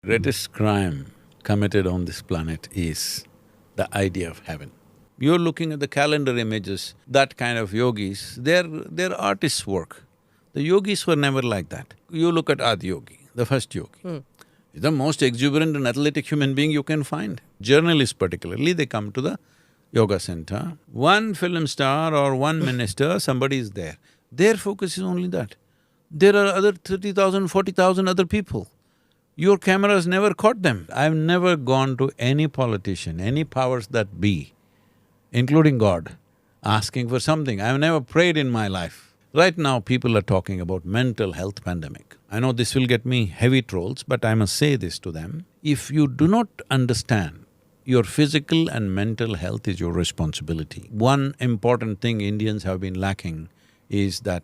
Greatest crime committed on this planet is the idea of heaven. You're looking at the calendar images, that kind of yogis, they're artists' work. The yogis were never like that. You look at Adi Yogi, the first yogi. He's the most exuberant and athletic human being you can find. Journalists particularly, they come to the yoga center. One film star or one minister, somebody is there. Their focus is only that. There are other 30,000, 40,000 other people. Your cameras never caught them. I've never gone to any politician, any powers that be, including God, asking for something. I've never prayed in my life. Right now, people are talking about mental health pandemic. I know this will get me heavy trolls, but I must say this to them. If you do not understand your physical and mental health is your responsibility. One important thing Indians have been lacking is that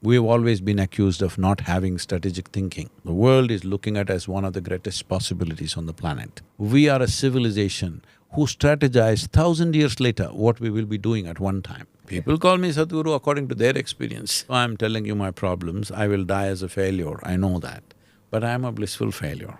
we've always been accused of not having strategic thinking. The world is looking at as one of the greatest possibilities on the planet. We are a civilization who strategize 1,000 years later what we will be doing at one time. People call me Sadhguru according to their experience. I'm telling you my problems, I will die as a failure, I know that. But I am a blissful failure.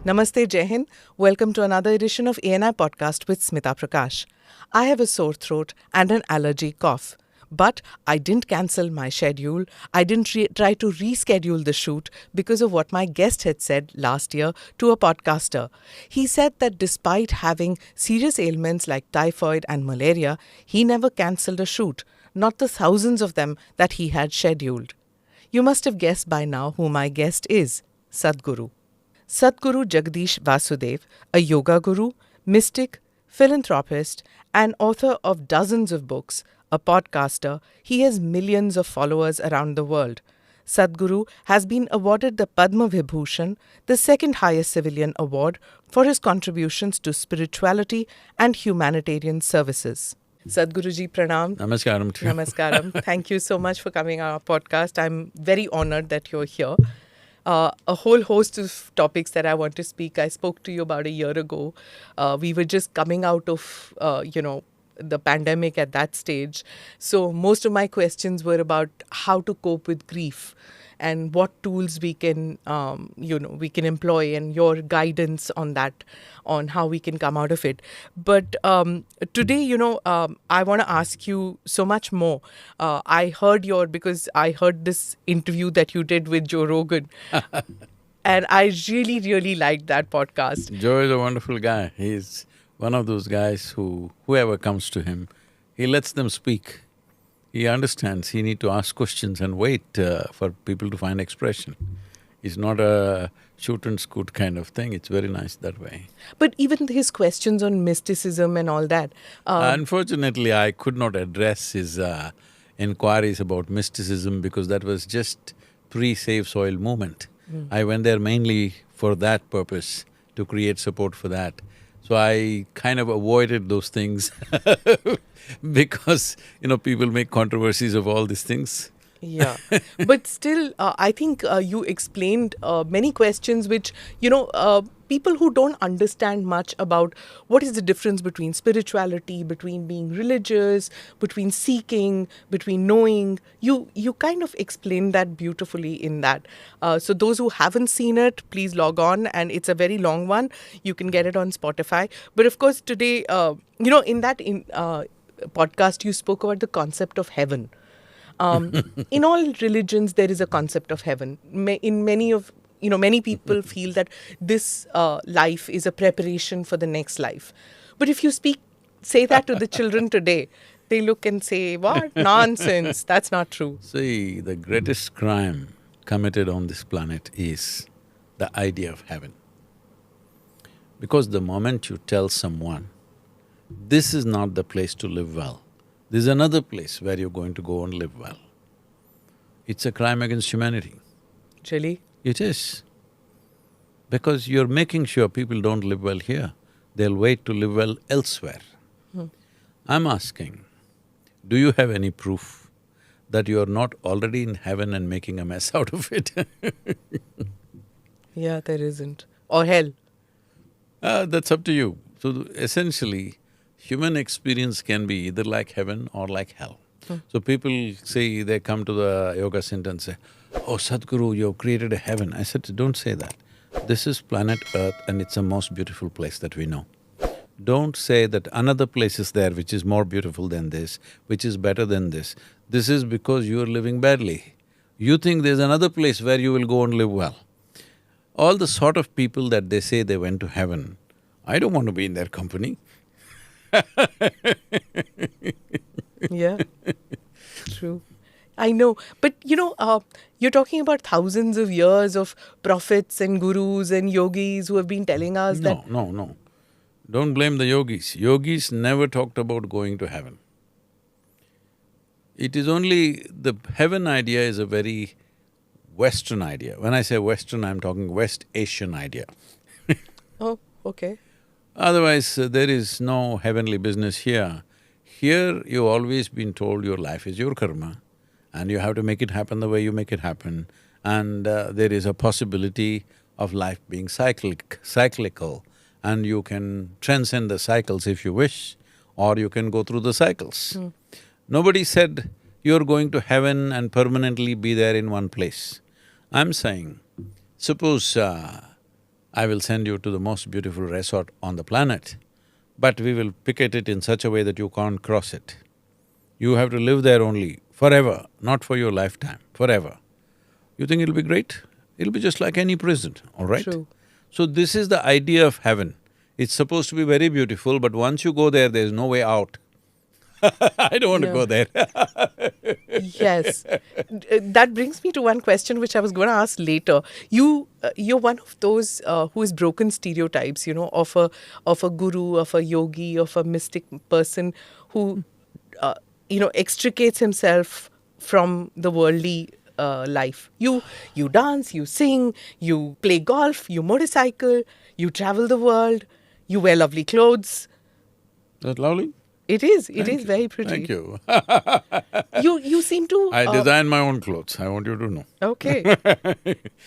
Namaste, Jai Hind. Welcome to another edition of ANI Podcast with Smita Prakash. I have a sore throat and an allergy cough. But I didn't cancel my schedule. I didn't try to reschedule the shoot because of what my guest had said last year to a podcaster. He said that despite having serious ailments like typhoid and malaria, he never cancelled a shoot, not the thousands of them that he had scheduled. You must have guessed by now who my guest is, Sadhguru. Sadhguru Jagdish Vasudev, a yoga guru, mystic, philanthropist, and author of dozens of books, a podcaster, he has millions of followers around the world. Sadhguru has been awarded the Padma Vibhushan, the second highest civilian award, for his contributions to spirituality and humanitarian services. Sadhguruji, pranam. Namaskaram to you. Namaskaram. Thank you so much for coming on our podcast. I'm very honored that you're here. A whole host of topics that I want to speak. I spoke to you about a year ago. We were just coming out of, the pandemic at that stage. So most of my questions were about how to cope with grief and what tools we can, we can employ, and your guidance on that, on how we can come out of it. But today, I want to ask you so much more. Because I heard this interview that you did with Joe Rogan. And I really, really liked that podcast. Joe is a wonderful guy. He's one of those guys who, whoever comes to him, he lets them speak. He understands he need to ask questions and wait for people to find expression. It's not a shoot and scoot kind of thing, it's very nice that way. But even his questions on mysticism and all that… Unfortunately, I could not address his inquiries about mysticism because that was just pre-Save Soil movement. I went there mainly for that purpose, to create support for that. So I kind of avoided those things because, people make controversies of all these things. Yeah, but still, I think you explained many questions which, people who don't understand much about what is the difference between spirituality, between being religious, between seeking, between knowing. You kind of explained that beautifully in that. So those who haven't seen it, please log on, and it's a very long one. You can get it on Spotify. But of course, today, in that podcast, you spoke about the concept of heaven. In all religions, there is a concept of heaven. In many people feel that this life is a preparation for the next life. But if you say that to the children today, they look and say, what? Nonsense, that's not true. See, the greatest crime committed on this planet is the idea of heaven. Because the moment you tell someone, this is not the place to live well, there's another place where you're going to go and live well, it's a crime against humanity. Really? It is. Because you're making sure people don't live well here, they'll wait to live well elsewhere. I'm asking, do you have any proof that you're not already in heaven and making a mess out of it? Yeah, there isn't. Or hell. That's up to you. So essentially, human experience can be either like heaven or like hell. So people say, they come to the yoga center and say, "Oh, Sadhguru, you've created a heaven." I said, "Don't say that. This is planet Earth and it's the most beautiful place that we know. Don't say that another place is there which is more beautiful than this, which is better than this. This is because you are living badly. You think there's another place where you will go and live well." All the sort of people that they say they went to heaven, I don't want to be in their company. Yeah, true. I know, but you're talking about thousands of years of prophets and gurus and yogis who have been telling us that… No. Don't blame the yogis. Yogis never talked about going to heaven. It is only… the heaven idea is a very Western idea. When I say Western, I'm talking West Asian idea. Oh, okay. Otherwise, there is no heavenly business here. Here, you've always been told your life is your karma and you have to make it happen the way you make it happen, and there is a possibility of life being cyclical, and you can transcend the cycles if you wish, or you can go through the cycles. Nobody said you're going to heaven and permanently be there in one place. I'm saying, suppose I will send you to the most beautiful resort on the planet, but we will picket it in such a way that you can't cross it. You have to live there only, forever, not for your lifetime, forever. You think it'll be great? It'll be just like any prison, all right? True. So this is the idea of heaven. It's supposed to be very beautiful, but once you go there, there's no way out. I don't want to go there. Yes. That brings me to one question which I was going to ask later. You're one of those who has broken stereotypes, of a guru, of a yogi, of a mystic person who, extricates himself from the worldly life. You dance, you sing, you play golf, you motorcycle, you travel the world, you wear lovely clothes. That's lovely. It is very pretty. Thank you. You seem to… I design my own clothes, I want you to know. Okay.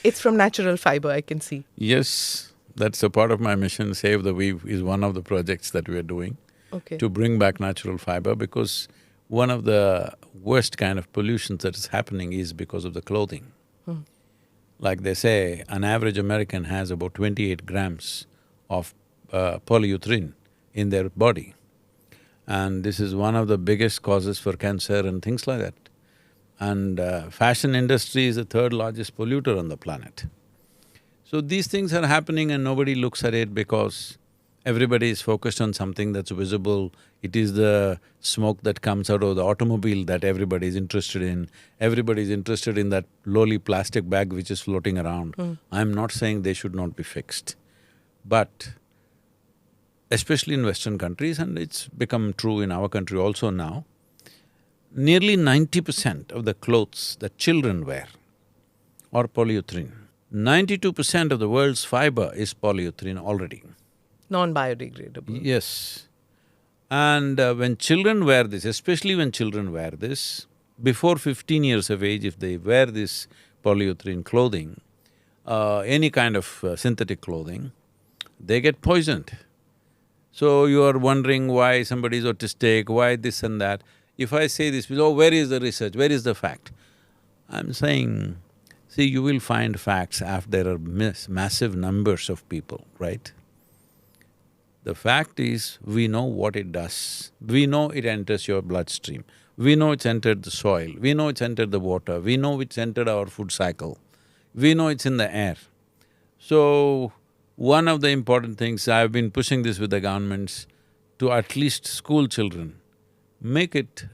It's from natural fiber, I can see. Yes, that's a part of my mission. Save the Weave is one of the projects that we are doing. Okay. To bring back natural fiber, because one of the worst kind of pollutions that is happening is because of the clothing. Like they say, an average American has about 28 grams of polyurethane in their body. And this is one of the biggest causes for cancer and things like that. And fashion industry is the third largest polluter on the planet. So these things are happening and nobody looks at it because everybody is focused on something that's visible. It is the smoke that comes out of the automobile that everybody is interested in. Everybody is interested in that lowly plastic bag which is floating around. I'm not saying they should not be fixed, but especially in Western countries, and it's become true in our country also now, nearly 90% of the clothes that children wear are polyurethane. 92% of the world's fiber is polyurethane already. Non-biodegradable. Yes. And when children wear this, especially when children wear this, before 15 years of age, if they wear this polyurethane clothing, any kind of synthetic clothing, they get poisoned. So you are wondering why somebody is autistic, why this and that. If I say this, oh, where is the research, where is the fact? I'm saying, see, you will find facts after there are massive numbers of people, right? The fact is, we know what it does. We know it enters your bloodstream. We know it's entered the soil. We know it's entered the water. We know it's entered our food cycle. We know it's in the air. So, one of the important things, I've been pushing this with the governments to at least school children, make it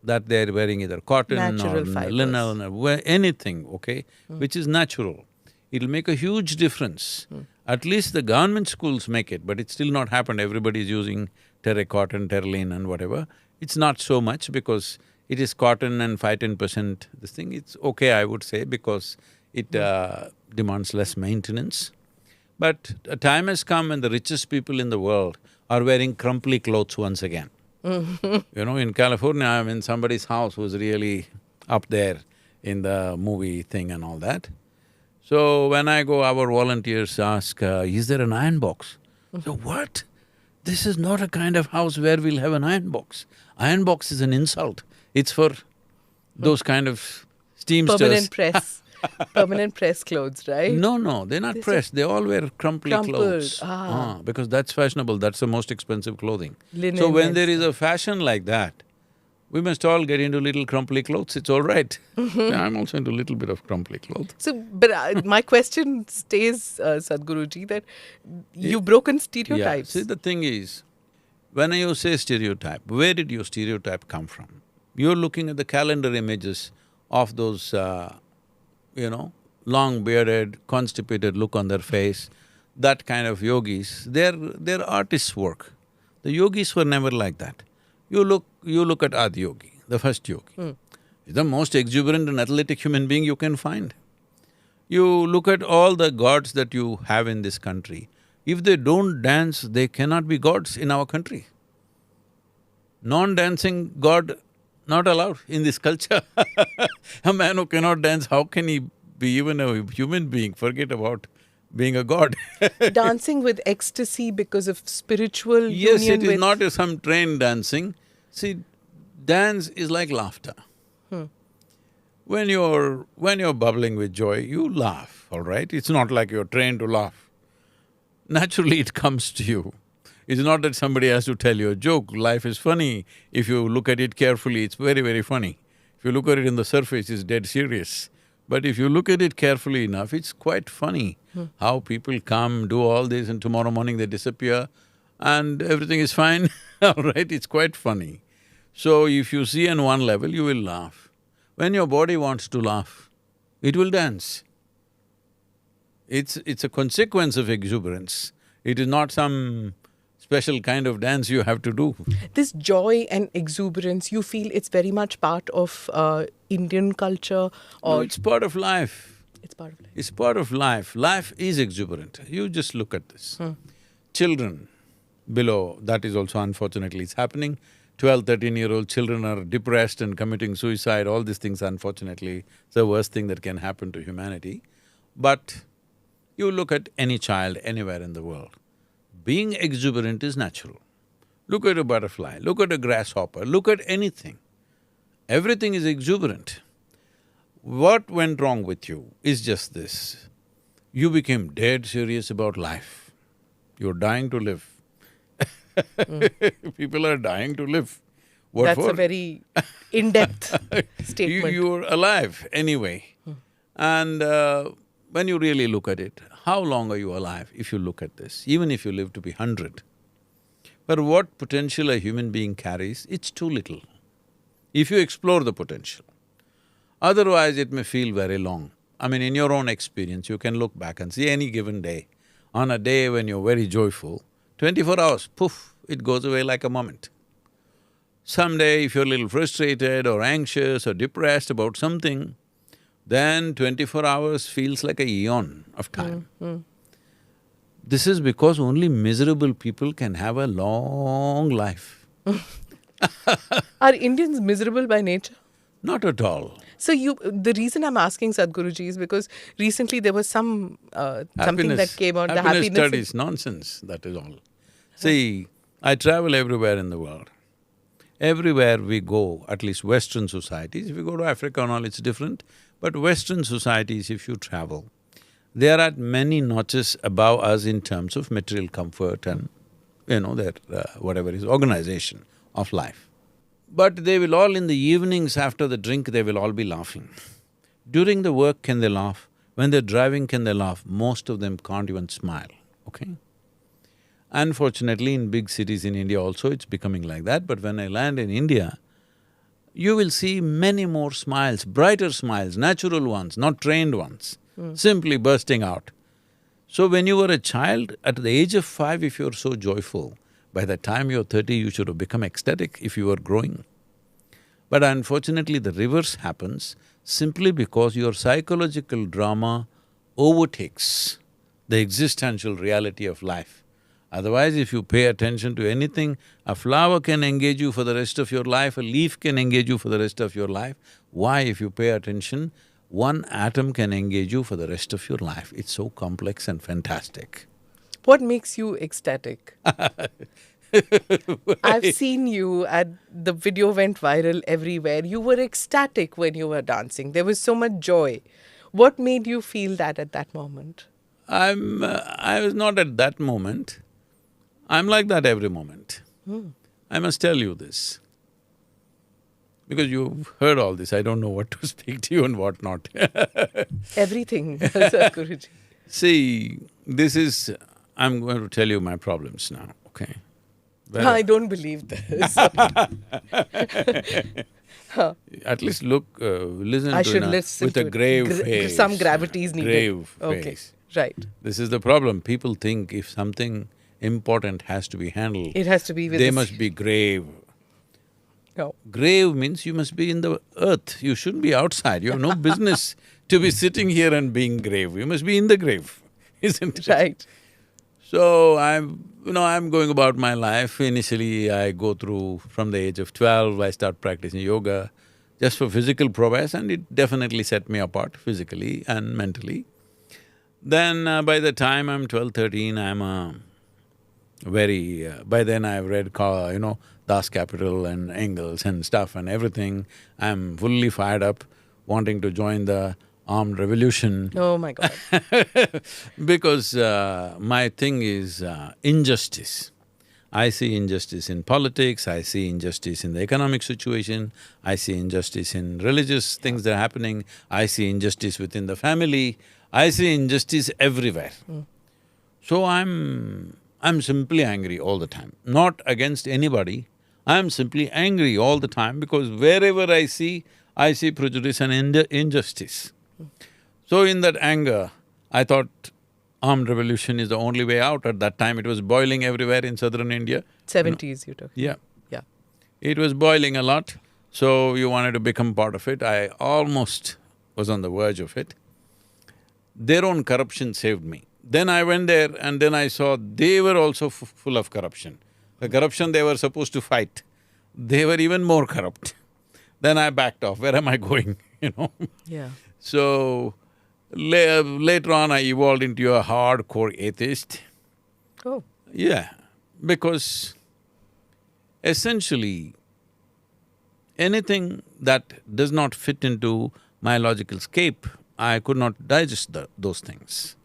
that they're wearing either cotton Natural or fibers. linen or anything, okay, which is natural. It'll make a huge difference. At least the government schools make it, but it's still not happened. Everybody's using terracotta, terraline and whatever. It's not so much because it is cotton and 5–10% this thing. It's okay, I would say, because it demands less maintenance. But a time has come when the richest people in the world are wearing crumply clothes once again. In California, I'm in somebody's house who's really up there in the movie thing and all that. So when I go, our volunteers ask, is there an iron box? So what? This is not a kind of house where we'll have an iron box. Iron box is an insult. It's for those kind of steamsters. Permanent press. Permanent press clothes, right? No, they're not pressed, they all wear crumply Crumpled, clothes. Because that's fashionable, that's the most expensive clothing. So when Linen there and is a fashion like that, we must all get into little crumply clothes, it's all right. Yeah, I'm also into a little bit of crumply clothes. So, but my question stays, Sadhguruji, that you've broken Yeah, stereotypes. see the thing is, when you say stereotype, where did your stereotype come from? You're looking at the calendar images of those, long bearded, constipated look on their face, that kind of yogis, they're artists' work. The yogis were never like that. You look at Adi Yogi, the first yogi. He's the most exuberant and athletic human being you can find. You look at all the gods that you have in this country, if they don't dance, they cannot be gods in our country. Non-dancing god not allowed in this culture. A man who cannot dance, how can he be even a human being? Forget about being a god. Dancing with ecstasy because of spiritual Yes, union it is with… not some trained dancing. See, dance is like laughter. When you're bubbling with joy, you laugh, all right? It's not like you're trained to laugh. Naturally, it comes to you. It's not that somebody has to tell you a joke. Life is funny. If you look at it carefully, it's very, very funny. If you look at it in the surface, it's dead serious. But if you look at it carefully enough, it's quite funny how people come, do all this, and tomorrow morning they disappear and everything is fine, all right? It's quite funny. So if you see on one level, you will laugh. When your body wants to laugh, it will dance. It's a consequence of exuberance. It is not some special kind of dance you have to do. This joy and exuberance, you feel it's very much part of Indian culture, or… No, it's part of life. It's part of life. It's part of life. Life is exuberant. You just look at this. Children below, that is also unfortunately it's happening. 12, 13-year-old children are depressed and committing suicide, all these things unfortunately, it's the worst thing that can happen to humanity. But you look at any child anywhere in the world, being exuberant is natural. Look at a butterfly, look at a grasshopper, look at anything. Everything is exuberant. What went wrong with you is just this. You became dead serious about life. You're dying to live. People are dying to live. What That's for? a very in-depth statement. You're alive anyway. And when you really look at it, how long are you alive if you look at this? Even if you live to be 100. But what potential a human being carries, it's too little, if you explore the potential. Otherwise, it may feel very long. I mean, in your own experience, you can look back and see any given day. On a day when you're very joyful, 24 hours, poof, it goes away like a moment. Someday, if you're a little frustrated or anxious or depressed about something, then 24 hours feels like a eon of time. This is because only miserable people can have a long life. Are Indians miserable by nature? Not at all. So the reason I'm asking Sadhguruji is because recently there was something that came out, the Happiness happiness… studies, nonsense, that is all. See, I travel everywhere in the world. Everywhere we go, at least Western societies, if you go to Africa and all, it's different, but Western societies, if you travel, they are at many notches above us in terms of material comfort and, their whatever is organization of life. But they will all in the evenings after the drink, they will all be laughing. During the work, can they laugh? When they're driving, can they laugh? Most of them can't even smile, okay? Unfortunately, in big cities in India also, it's becoming like that, but when I land in India, you will see many more smiles, brighter smiles, natural ones, not trained ones, simply bursting out. So when you were a child, at the age of 5, if you're so joyful, by the time you're 30, you should have become ecstatic if you were growing. But unfortunately, the reverse happens simply because your psychological drama overtakes the existential reality of life. Otherwise, if you pay attention to anything, a flower can engage you for the rest of your life, a leaf can engage you for the rest of your life. Why, if you pay attention, one atom can engage you for the rest of your life. It's so complex and fantastic. What makes you ecstatic? I've seen you the video went viral everywhere. You were ecstatic when you were dancing. There was so much joy. What made you feel that at that moment? I was not at that moment. I'm like that every moment. I must tell you this. Because you've heard all this, I don't know what to speak to you and what not. Everything, Guruji. See, I'm going to tell you my problems now, okay? I don't believe this. At least listen I to should it listen with to a it. grave face. Some gravity is needed. Grave Okay, face. right. This is the problem. People think if something important has to be handled, It has to be with they this- must be grave. No. Grave means you must be in the earth, you shouldn't be outside. You have no business to be sitting here and being grave. You must be in the grave, isn't it? Right. So I'm going about my life. Initially, I go through, from the age of 12, I start practicing yoga just for physical prowess, and it definitely set me apart physically and mentally. Then by the time I'm 12, 13, I'm a by then I've read, Das Kapital and Engels and stuff and everything. I'm fully fired up, wanting to join the armed revolution. Oh my God. Because my thing is injustice. I see injustice in politics, I see injustice in the economic situation, I see injustice in religious things that are happening, I see injustice within the family, I see injustice everywhere. So I'm simply angry all the time, not against anybody. I'm simply angry all the time because wherever I see prejudice and injustice. So in that anger, I thought armed revolution is the only way out. At that time, it was boiling everywhere in southern India. 70s you took. Yeah. Yeah. It was boiling a lot, so you wanted to become part of it. I almost was on the verge of it. Their own corruption saved me. Then I went there and then I saw they were also full of corruption. The corruption they were supposed to fight, they were even more corrupt. Then I backed off, where am I going, Yeah. So, later on I evolved into a hardcore atheist. Oh. Yeah, because essentially, anything that does not fit into my logical scape, I could not digest those things.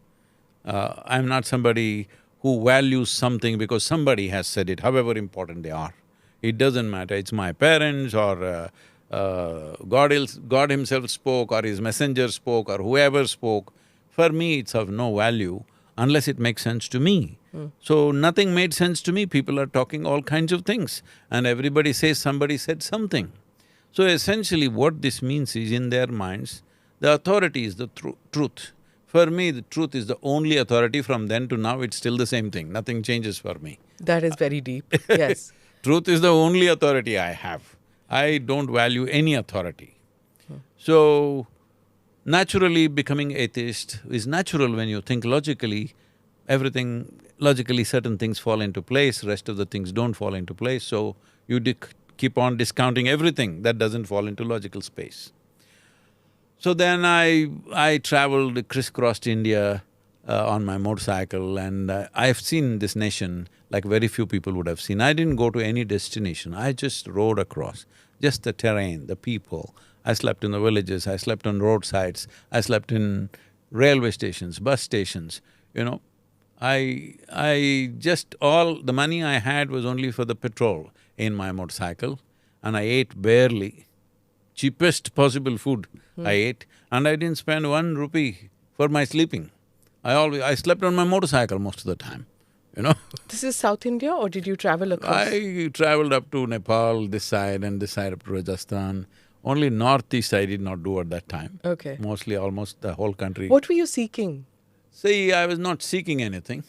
I'm not somebody who values something because somebody has said it, however important they are. It doesn't matter, it's my parents or God himself spoke or his messenger spoke or whoever spoke. For me, it's of no value unless it makes sense to me. So nothing made sense to me, people are talking all kinds of things and everybody says somebody said something. So essentially what this means is, in their minds, the authority is the truth. For me, the truth is the only authority. From then to now, it's still the same thing, nothing changes for me. That is very deep. Yes. Truth is the only authority I have. I don't value any authority. So, naturally becoming atheist is natural when you think logically. Logically certain things fall into place, rest of the things don't fall into place, so you keep on discounting everything that doesn't fall into logical space. So then I traveled, crisscrossed India on my motorcycle, and I've seen this nation like very few people would have seen. I didn't go to any destination, I just rode across, just the terrain, the people. I slept in the villages, I slept on roadsides, I slept in railway stations, bus stations, all the money I had was only for the petrol in my motorcycle, and I ate barely, cheapest possible food I ate, and I didn't spend 1 rupee for my sleeping. I slept on my motorcycle most of the time, This is South India or did you travel across? I travelled up to Nepal, this side, and this side up to Rajasthan. Only northeast I did not do at that time. Okay. Mostly almost the whole country. What were you seeking? See, I was not seeking anything.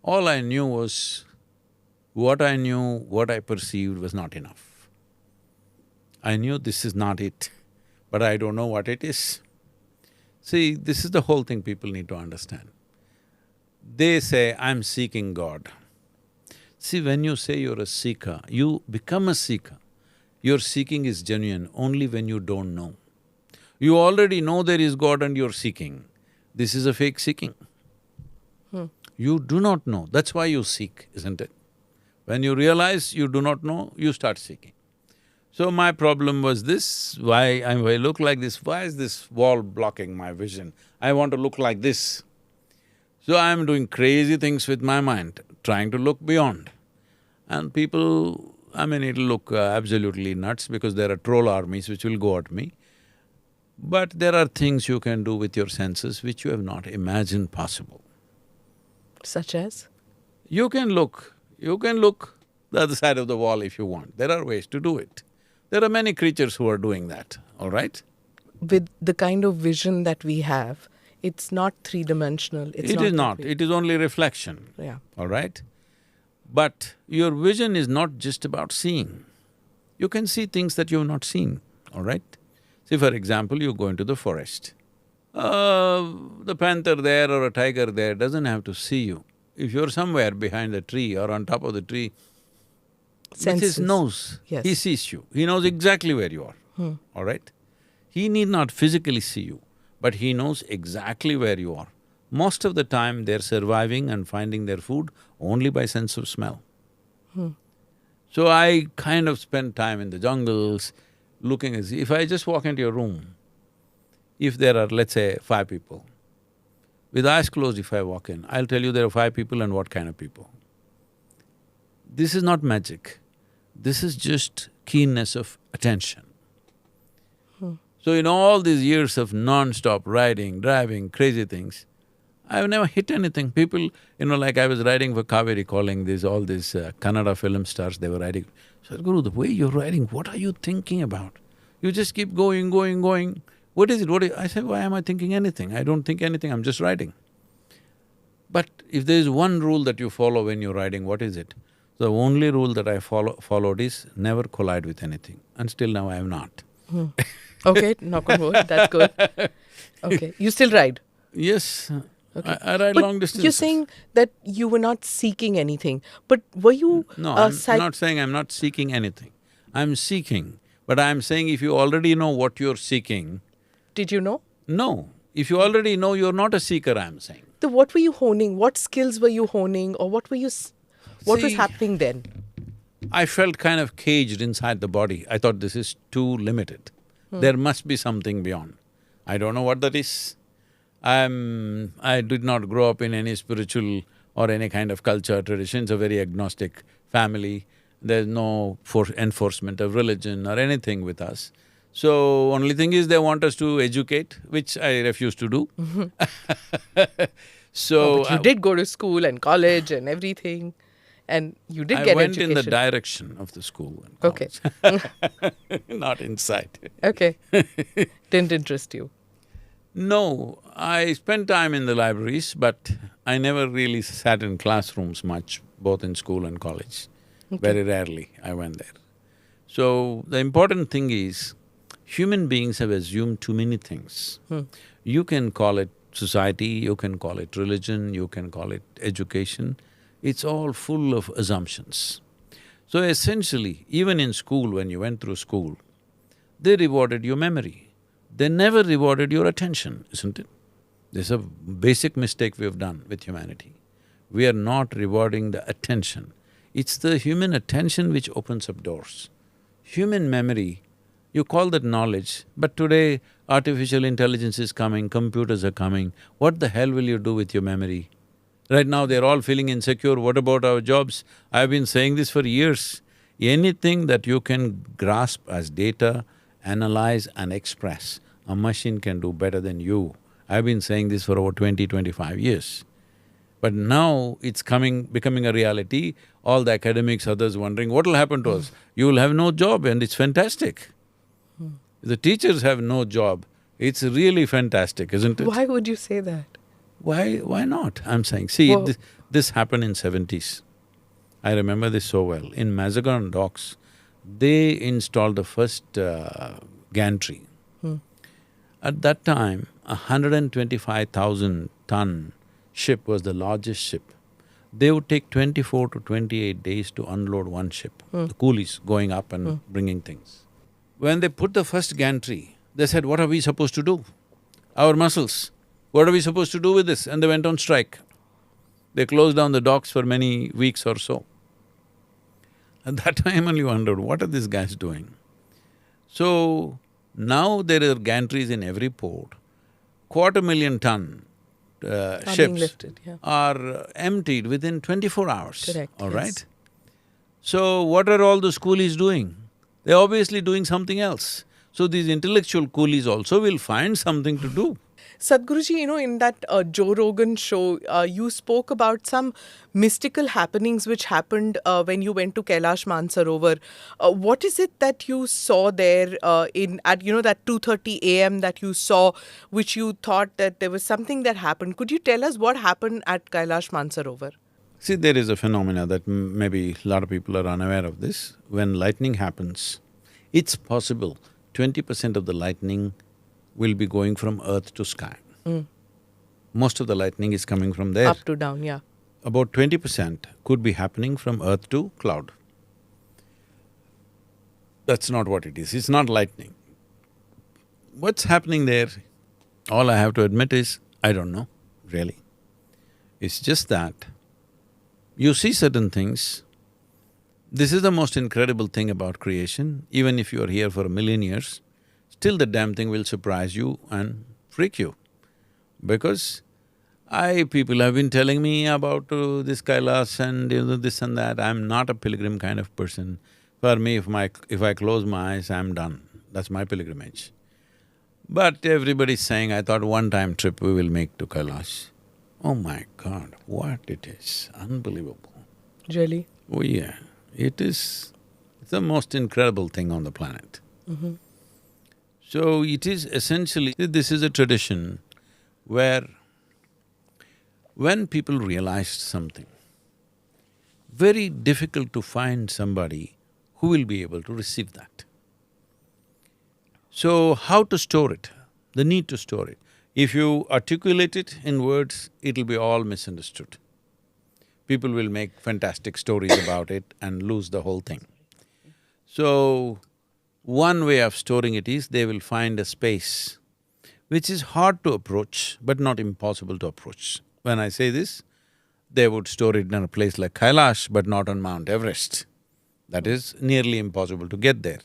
All I knew was, what I perceived was not enough. I knew this is not it, but I don't know what it is. See, this is the whole thing people need to understand. They say, I'm seeking God. See, when you say you're a seeker, you become a seeker. Your seeking is genuine only when you don't know. You already know there is God and you're seeking. This is a fake seeking. You do not know, that's why you seek, isn't it? When you realize you do not know, you start seeking. So my problem was this, why I look like this, why is this wall blocking my vision? I want to look like this. So I'm doing crazy things with my mind, trying to look beyond. And people, it'll look absolutely nuts because there are troll armies which will go at me. But there are things you can do with your senses which you have not imagined possible. Such as? You can look the other side of the wall if you want. There are ways to do it. There are many creatures who are doing that, all right? With the kind of vision that we have, it's not three-dimensional, it's It not… is not, it is only reflection, Yeah. all right? But your vision is not just about seeing. You can see things that you have not seen, all right? See, for example, you go into the forest. The panther there or a tiger there doesn't have to see you. If you're somewhere behind the tree or on top of the tree, with his nose, Yes. he sees you. He knows exactly where you are, all right? He need not physically see you, but he knows exactly where you are. Most of the time, they're surviving and finding their food only by sense of smell. So I kind of spend time in the jungles, looking at… If I just walk into your room, if there are, let's say, 5 people, with eyes closed if I walk in, I'll tell you there are 5 people and what kind of people. This is not magic, this is just keenness of attention. So in all these years of non-stop riding, driving, crazy things, I've never hit anything. People, like I was riding for Kaveri, calling all these Kannada film stars, they were riding. So, Guru, the way you're riding, what are you thinking about? You just keep going, going, going. What is it? I said, why am I thinking anything? I don't think anything, I'm just riding. But if there is one rule that you follow when you're riding, what is it? The only rule that I followed is never collide with anything, and still now I have not. Okay, knock on wood, that's good. Okay, you still ride? Yes, Okay. I ride But long distances. you're saying that you were not seeking anything, but were you… No, I'm not saying I'm not seeking anything. I'm seeking, but I'm saying if you already know what you're seeking… Did you know? No, if you already know, you're not a seeker, I'm saying. So what were you honing? What skills were you honing, or what were you… what was See, happening then? I felt kind of caged inside the body. I thought this is too limited. There must be something beyond. I don't know what that is. I did not grow up in any spiritual or any kind of culture, tradition. It's a very agnostic family. There's no enforcement of religion or anything with us. So, only thing is they want us to educate, which I refuse to do. So… But you did go to school and college and everything, and you did I get went education. in the direction of the school and Okay. college. Not inside. Okay. Didn't interest you. No, I spent time in the libraries, but I never really sat in classrooms much, both in school and college. Very rarely I went there. So, the important thing is, human beings have assumed too many things. You can call it society, you can call it religion, you can call it education. It's all full of assumptions. So essentially, even in school, when you went through school, they rewarded your memory. They never rewarded your attention, isn't it? This is a basic mistake we have done with humanity. We are not rewarding the attention. It's the human attention which opens up doors. Human memory, you call that knowledge, but today artificial intelligence is coming, computers are coming, what the hell will you do with your memory? Right now they're all feeling insecure, what about our jobs? I've been saying this for years. Anything that you can grasp as data, analyze and express, a machine can do better than you. I've been saying this for over 25 years. But now it's becoming a reality, all the academics, others wondering, what will happen to us? You will have no job and it's fantastic. The teachers have no job, it's really fantastic, isn't it? Why would you say that? Why not? I'm saying, see, Well, this happened in 70s. I remember this so well. In Mazagon docks, they installed the first gantry. At that time, 125,000-ton ship was the largest ship. They would take 24 to 28 days to unload one ship, the coolies going up and bringing things. When they put the first gantry, they said, what are we supposed to do? Our muscles, what are we supposed to do with this? And they went on strike. They closed down the docks for many weeks or so. At that time only wondered, what are these guys doing? So, now there are gantries in every port. 250,000 ton Are being ships lifted, yeah. are emptied within 24 hours, Correct, all yes. right? So, what are all those coolies doing? They're obviously doing something else. So, these intellectual coolies also will find something to do. Sadhguruji, in that Joe Rogan show, you spoke about some mystical happenings which happened when you went to Kailash Mansarovar. What is it that you saw there at that 2:30 a.m. that you saw, which you thought that there was something that happened? Could you tell us what happened at Kailash Mansarovar? See, there is a phenomena that maybe a lot of people are unaware of this. When lightning happens, it's possible 20% of the lightning will be going from earth to sky. Most of the lightning is coming from there. Up to down, yeah. About 20% could be happening from earth to cloud. That's not what it is, it's not lightning. What's happening there, all I have to admit is, I don't know, really. It's just that you see certain things. This is the most incredible thing about creation. Even if you are here for 1,000,000 years, still the damn thing will surprise you and freak you. Because people have been telling me about this Kailash and this and that. I'm not a pilgrim kind of person. For me, if I close my eyes, I'm done. That's my pilgrimage. But everybody's saying, I thought one-time trip we will make to Kailash. Oh my God, what it is, unbelievable. Really? Oh yeah, it's the most incredible thing on the planet. So it is essentially… this is a tradition where when people realized something, very difficult to find somebody who will be able to receive that. So how to store it? The need to store it. If you articulate it in words, it'll be all misunderstood. People will make fantastic stories about it and lose the whole thing. So, one way of storing it is they will find a space which is hard to approach but not impossible to approach. When I say this, they would store it in a place like Kailash but not on Mount Everest. That is nearly impossible to get there.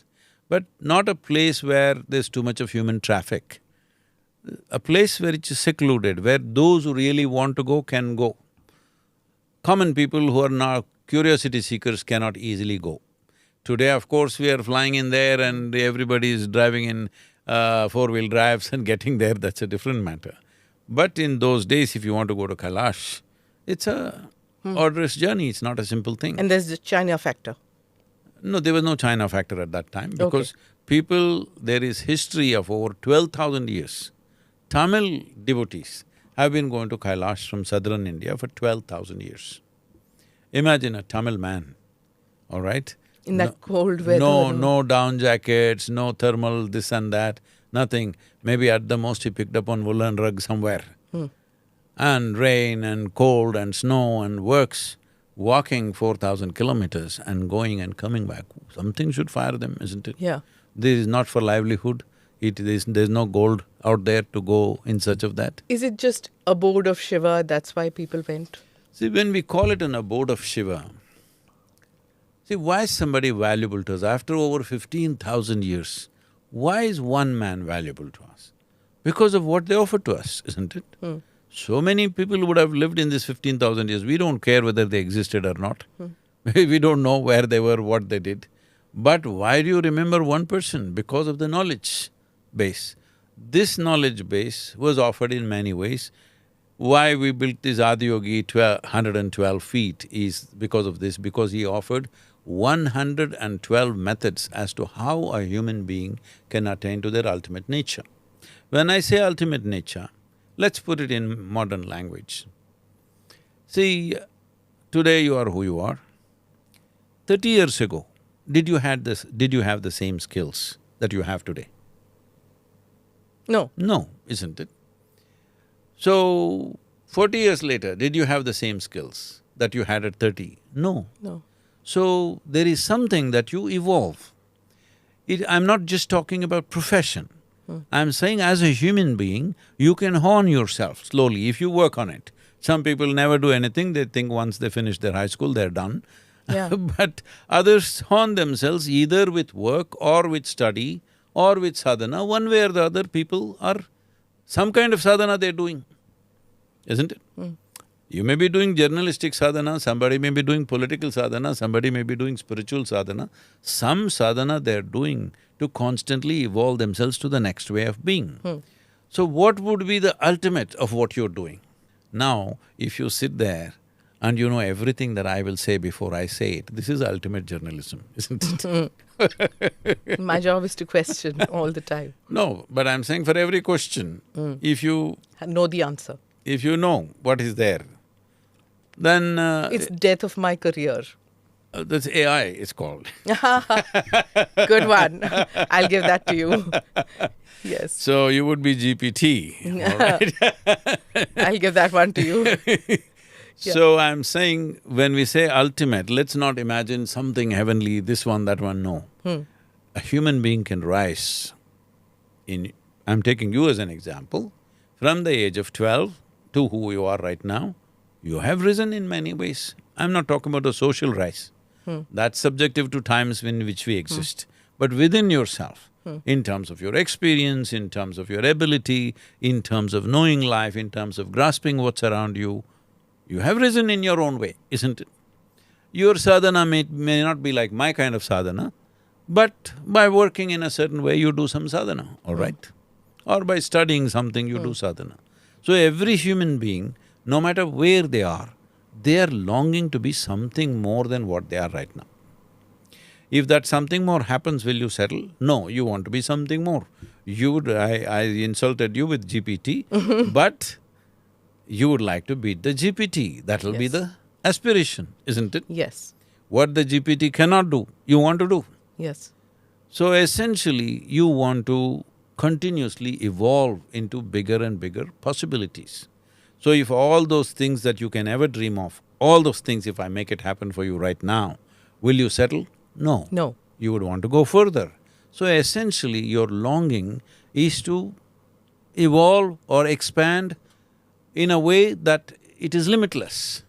But not a place where there's too much of human traffic. A place where it's secluded, where those who really want to go can go. Common people who are now curiosity seekers cannot easily go. Today, of course, we are flying in there and everybody is driving in four-wheel drives and getting there, that's a different matter. But in those days, if you want to go to Kailash, it's a arduous journey, it's not a simple thing. And there's the China factor. No, there was no China factor at that time because there is history of over 12,000 years. Tamil devotees have been going to Kailash from southern India for 12,000 years. Imagine a Tamil man, all right? In that cold weather. No down jackets, no thermal this and that, nothing. Maybe at the most he picked up one woolen rug somewhere. And rain and cold and snow and works, walking 4,000 kilometers and going and coming back. Something should fire them, isn't it? Yeah. This is not for livelihood. There's no gold out there to go in search of that. Is it just abode of Shiva, that's why people went? See, when we call it an abode of Shiva, see, why is somebody valuable to us? After over 15,000 years, why is one man valuable to us? Because of what they offer to us, isn't it? So many people would have lived in this 15,000 years, we don't care whether they existed or not. We don't know where they were, what they did. But why do you remember one person? Because of the knowledge base. This knowledge base was offered in many ways. Why we built this Adiyogi 112 feet is because of this, because he offered 112 methods as to how a human being can attain to their ultimate nature. When I say ultimate nature, let's put it in modern language. See, today you are who you are. 30 years ago, did you have the same skills that you have today? No. No, isn't it? So, 40 years later, did you have the same skills that you had at 30? No. No. So, there is something that you evolve. I'm not just talking about profession. I'm saying as a human being, you can hone yourself slowly if you work on it. Some people never do anything, they think once they finish their high school, they're done. Yeah. But others haunt themselves either with work or with study or with sadhana. One way or the other, people are… some kind of sadhana they're doing, isn't it? You may be doing journalistic sadhana, somebody may be doing political sadhana, somebody may be doing spiritual sadhana. Some sadhana they're doing to constantly evolve themselves to the next way of being. So what would be the ultimate of what you're doing? Now, if you sit there and you know everything that I will say before I say it, this is ultimate journalism, isn't it? My job is to question all the time. No, but I'm saying for every question, if you Know the answer. know what is there, then It's death of my career. that's AI, it's called. Good one. I'll give that to you. Yes. So you would be GPT, all right? I'll give that one to you. Yeah. So I'm saying, when we say ultimate, let's not imagine something heavenly, this one, that one, no. A human being can rise in… I'm taking you as an example, from the age of 12 to who you are right now, you have risen in many ways. I'm not talking about a social rise. That's subjective to times in which we exist. But within yourself, in terms of your experience, in terms of your ability, in terms of knowing life, in terms of grasping what's around you, you have risen in your own way, isn't it? Your sadhana may not be like my kind of sadhana, but by working in a certain way, you do some sadhana, all right? Or by studying something, you do sadhana. So every human being, no matter where they are longing to be something more than what they are right now. If that something more happens, will you settle? No, you want to be something more. I insulted you with GPT, but you would like to beat the GPT. That'll be Yes. the aspiration, isn't it? Yes. What the GPT cannot do, you want to do. Yes. So essentially, you want to continuously evolve into bigger and bigger possibilities. So if all those things that you can ever dream of, all those things, if I make it happen for you right now, will you settle? No. No. You would want to go further. So essentially, your longing is to evolve or expand in a way that it is limitless.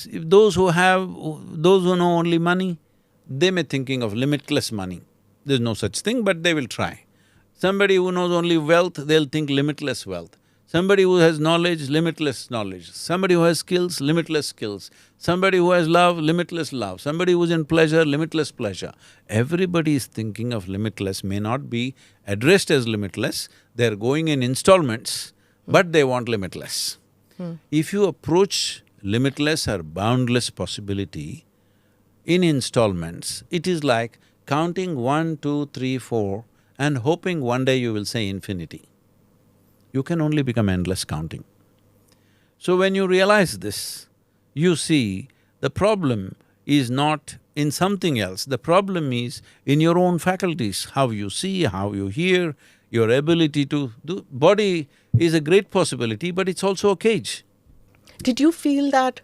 If those who know only money, they may thinking of limitless money. There's no such thing, but they will try. Somebody who knows only wealth, they'll think limitless wealth. Somebody who has knowledge, limitless knowledge. Somebody who has skills, limitless skills. Somebody who has love, limitless love. Somebody who's in pleasure, limitless pleasure. Everybody is thinking of limitless, may not be addressed as limitless, they're going in installments, but they want limitless. If you approach limitless or boundless possibility in installments, it is like counting 1, 2, 3, 4 and hoping one day you will say infinity. You can only become endless counting. So when you realize this, you see the problem is not in something else, the problem is in your own faculties, how you see, how you hear, your ability to do… Body is a great possibility, but it's also a cage. Did you feel that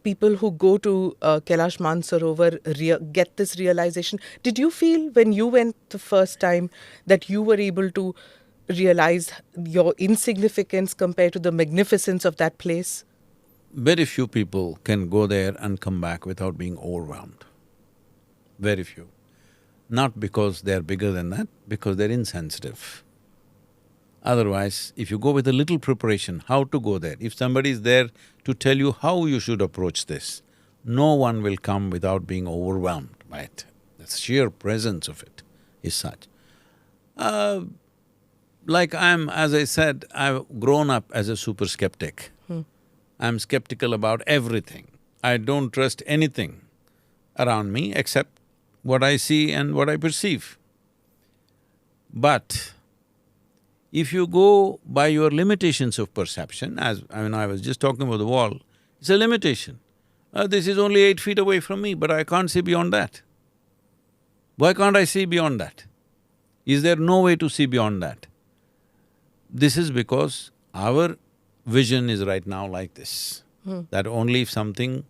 people who go to Kailash Mansarovar get this realization? Did you feel when you went the first time that you were able to realize your insignificance compared to the magnificence of that place? Very few people can go there and come back without being overwhelmed. Very few. Not because they're bigger than that, because they're insensitive. Otherwise, if you go with a little preparation, how to go there, if somebody is there to tell you how you should approach this, no one will come without being overwhelmed by it. The sheer presence of it is such. As I said, I've grown up as a super skeptic. I'm skeptical about everything. I don't trust anything around me except what I see and what I perceive. But if you go by your limitations of perception, I was just talking about the wall, it's a limitation. This is only 8 feet away from me, but I can't see beyond that. Why can't I see beyond that? Is there no way to see beyond that? This is because our vision is right now like this, that only if something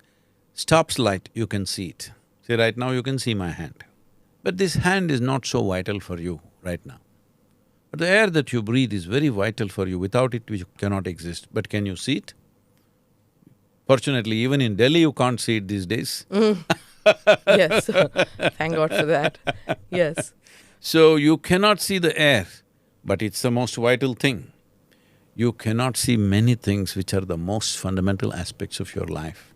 stops light, you can see it. See, right now you can see my hand. But this hand is not so vital for you right now. But the air that you breathe is very vital for you, without it you cannot exist. But can you see it? Fortunately, even in Delhi you can't see it these days. Yes. Thank God for that. Yes. So you cannot see the air, but it's the most vital thing. You cannot see many things which are the most fundamental aspects of your life.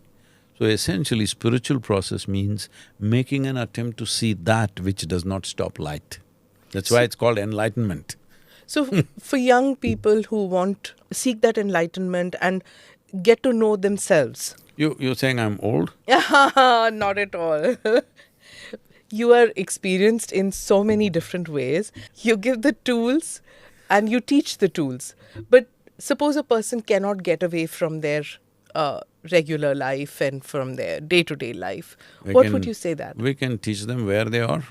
So essentially, spiritual process means making an attempt to see that which does not stop light. That's why it's called enlightenment. So, for young people who want seek that enlightenment and get to know themselves, You're saying I'm old? not at all. You are experienced in so many different ways. You give the tools and you teach the tools. But suppose a person cannot get away from their regular life and from their day-to-day life. What would you say that? We can teach them where they are.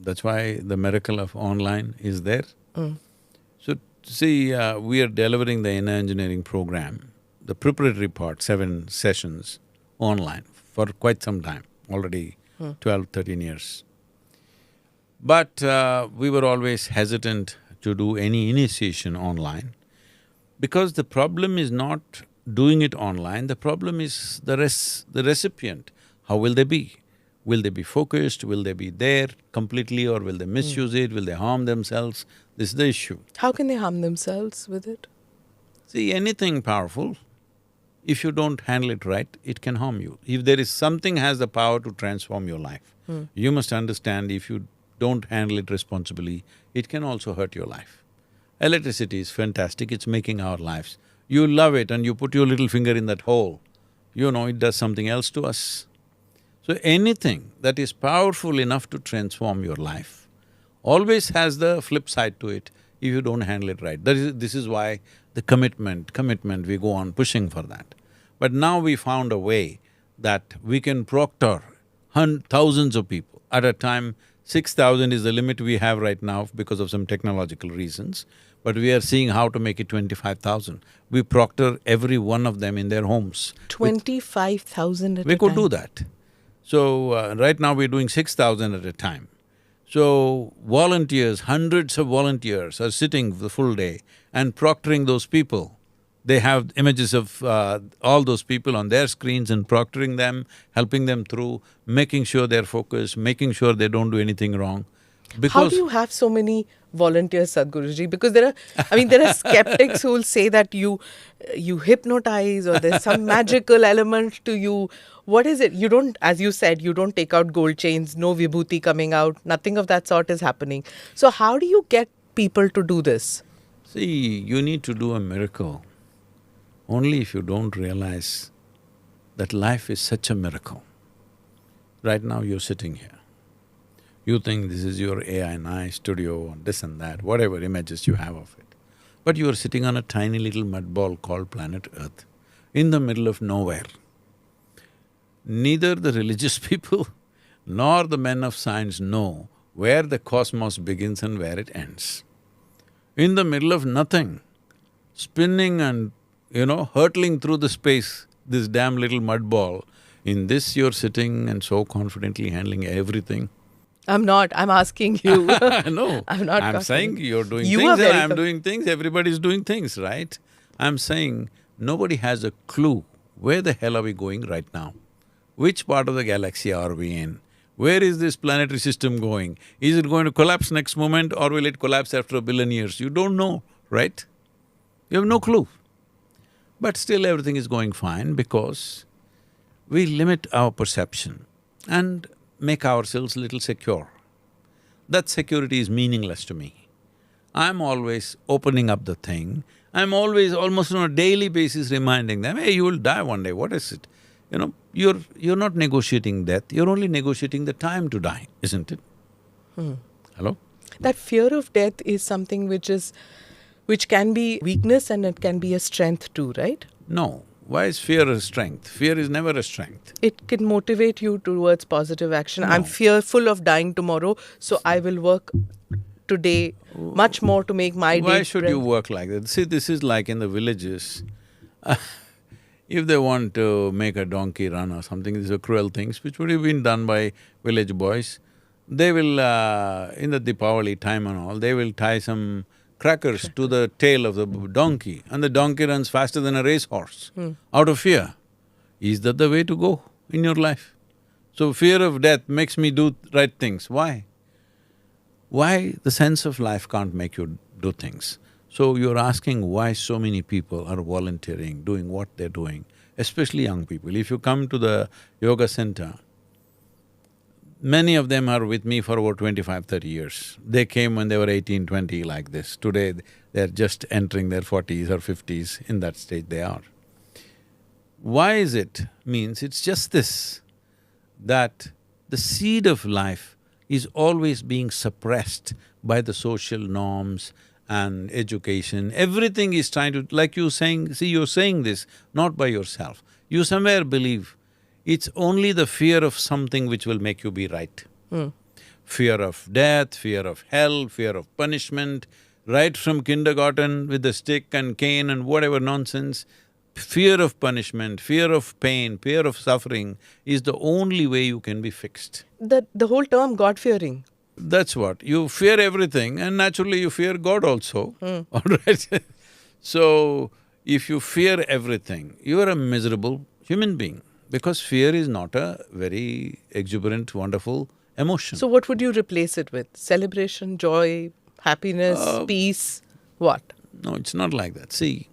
That's why the miracle of online is there. So, see, we are delivering the inner engineering program, the preparatory part, 7 sessions online for quite some time, already 12, 13 years. But we were always hesitant to do any initiation online because the problem is not doing it online, the problem is the recipient. How will they be? Will they be focused? Will they be there completely, or will they misuse it? Will they harm themselves? This is the issue. How can they harm themselves with it? See, anything powerful, if you don't handle it right, it can harm you. If there is something has the power to transform your life, you must understand if you don't handle it responsibly, it can also hurt your life. Electricity is fantastic, it's making our lives. You love it and you put your little finger in that hole, you know it does something else to us. So anything that is powerful enough to transform your life always has the flip side to it if you don't handle it right. This is why the commitment, we go on pushing for that. But now we found a way that we can proctor thousands of people. At a time, 6,000 is the limit we have right now because of some technological reasons, but we are seeing how to make it 25,000. We proctor every one of them in their homes. 25,000 at a time? We could do that. So, right now we're doing 6,000 at a time. So, volunteers, hundreds of volunteers are sitting the full day and proctoring those people. They have images of all those people on their screens and proctoring them, helping them through, making sure they're focused, making sure they don't do anything wrong. How do you have so many volunteers, Sadhguruji? Because there are skeptics who will say that you hypnotize or there's some magical element to you. What is it? You don't, as you said, you don't take out gold chains, no vibhuti coming out, nothing of that sort is happening. So how do you get people to do this? See, you need to do a miracle only if you don't realize that life is such a miracle. Right now you're sitting here. You think this is your AI studio, this and that, whatever images you have of it. But you are sitting on a tiny little mud ball called planet Earth, in the middle of nowhere. Neither the religious people nor the men of science know where the cosmos begins and where it ends. In the middle of nothing, spinning and, hurtling through the space, this damn little mud ball, in this you're sitting and so confidently handling everything. I'm not, I'm asking you. No, I'm not. I'm saying you're doing You things are and I'm doing things, everybody's doing things, right? I'm saying nobody has a clue where the hell are we going right now? Which part of the galaxy are we in? Where is this planetary system going? Is it going to collapse next moment or will it collapse after 1 billion years? You don't know, right? You have no clue. But still everything is going fine because we limit our perception and make ourselves little secure. That security is meaningless to me. I'm always opening up the thing, I'm always, almost on a daily basis reminding them, hey, you will die one day, what is it? You're not negotiating death, you're only negotiating the time to die, isn't it? Hello? That fear of death is something which can be weakness and it can be a strength too, right? No. Why is fear a strength? Fear is never a strength. It can motivate you towards positive action. No. I'm fearful of dying tomorrow, so I will work today much more to make my day. Why should you work like that? See, this is like in the villages. If they want to make a donkey run or something, these are cruel things which would have been done by village boys. They will, in the Deepavali time and all, they will tie some crackers to the tail of the donkey and the donkey runs faster than a racehorse out of fear. Is that the way to go in your life? So fear of death makes me do right things. Why? Why the sense of life can't make you do things? So you're asking why so many people are volunteering, doing what they're doing, especially young people. If you come to the yoga center, many of them are with me for over 25, 30 years. They came when they were 18, 20 like this. Today, they're just entering their 40s or 50s, in that stage they are. Why is it? Means it's just this, that the seed of life is always being suppressed by the social norms and education. Everything is trying to… like you saying… see, you're saying this not by yourself. You somewhere believe it's only the fear of something which will make you be right. Fear of death, fear of hell, fear of punishment, right from kindergarten with the stick and cane and whatever nonsense. Fear of punishment, fear of pain, fear of suffering is the only way you can be fixed. The whole term God-fearing. That's what. You fear everything and naturally you fear God also, all right? So, if you fear everything, you are a miserable human being because fear is not a very exuberant, wonderful emotion. So what would you replace it with? Celebration, joy, happiness, peace, what? No, it's not like that. See,